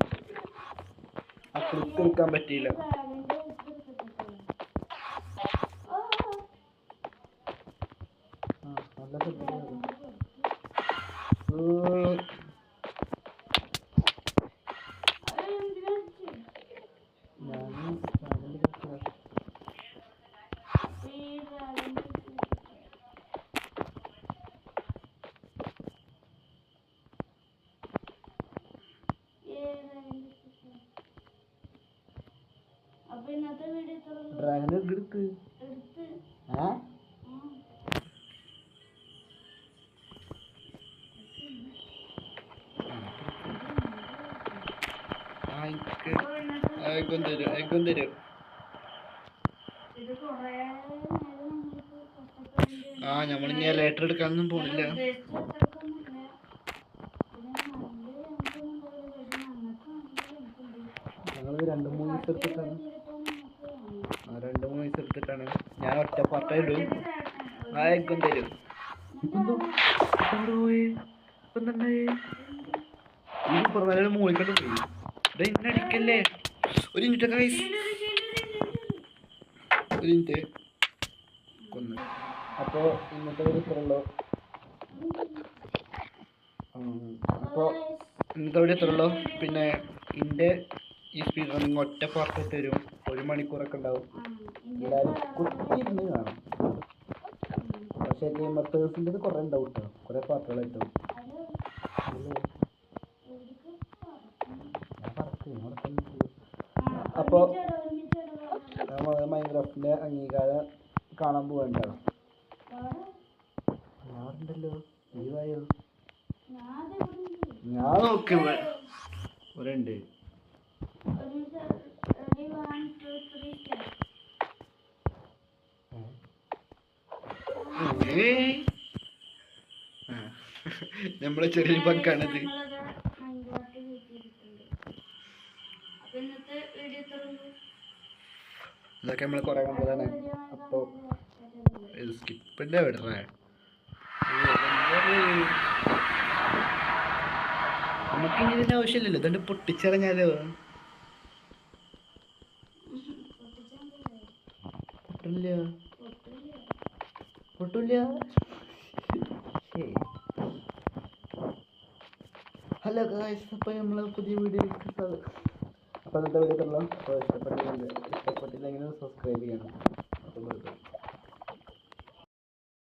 ആ ക്ലിക്ക് എടുക്കാൻ പറ്റിയില്ല. നല്ല അപ്പൊ ഇന്നത്തെ വീഡിയോ ഡ്രാഗൺ എടുത്ത് എഗ്ഗും തരും. നമ്മളിനി ലേറ്റർ എടുക്കാനൊന്നും പോണില്ല. ഞങ്ങൾ 2-3 ദിവസം എടുത്തിട്ടാണ് ഞാൻ ഒറ്റ പാർട്ടായിടും. ആ എഗ്ഗും തരും. മൂളിക്കട്ട് പോയി. ഇന്നെ അടിക്കല്ലേ. ഒരു മിനിറ്റ് ഗൈസ്, ഒരു മിനിറ്റ് കൊന്ന്. അപ്പോൾ ഇന്നത്തെ വീഡിയോ ഇത്രയുള്ളൂ. പിന്നെ എൻ്റെ ഈ സ്പീഡ് റണ്ണിങ് ഒറ്റ പാർട്ട് തരും. 1 മണിക്കൂറൊക്കെ ഉണ്ടാവും. എല്ലാവരും കുത്തിയിരുന്ന് കാണും. പക്ഷേ ഗെയിമർത്തേഴ്സിൻ്റെ കുറേ ഉണ്ടാവും കേട്ടോ, കുറേ പാർട്ടുകളായിട്ടും. അപ്പോൾ മൈൻക്രാഫ്റ്റിൻ്റെ അംഗീകാരം കാണാൻ പോകണ്ടോ? ഞാറുണ്ടല്ലോ, ലീവായോ? ഞാൻ നോക്കി ഇവിടെ ഉണ്ട്. നമ്മളെ ചെറിയ ബഗ്ഗാണിത്. ഇതൊക്കെ നമ്മൾ കുറെ കണ്ടതാണ്. അപ്പോൾ സ്കിപ്പിൻ്റെ വിടറേ, നമുക്കിനി ഇതിൻ്റെ ആവശ്യമില്ലല്ലോ. ഇതുകൊണ്ട് പൊട്ടിച്ചറിഞ്ഞാലോ? പൊട്ടില്ല. ഹലോ ഗായ്സ്, അപ്പോൾ നമ്മൾ പുതിയ വീഡിയോ അപ്പോൾ ഇന്നത്തെ വീഡിയോ ഇഷ്ടപ്പെട്ടില്ലെങ്കിൽ സബ്സ്ക്രൈബ് ചെയ്യണം. അപ്പോൾ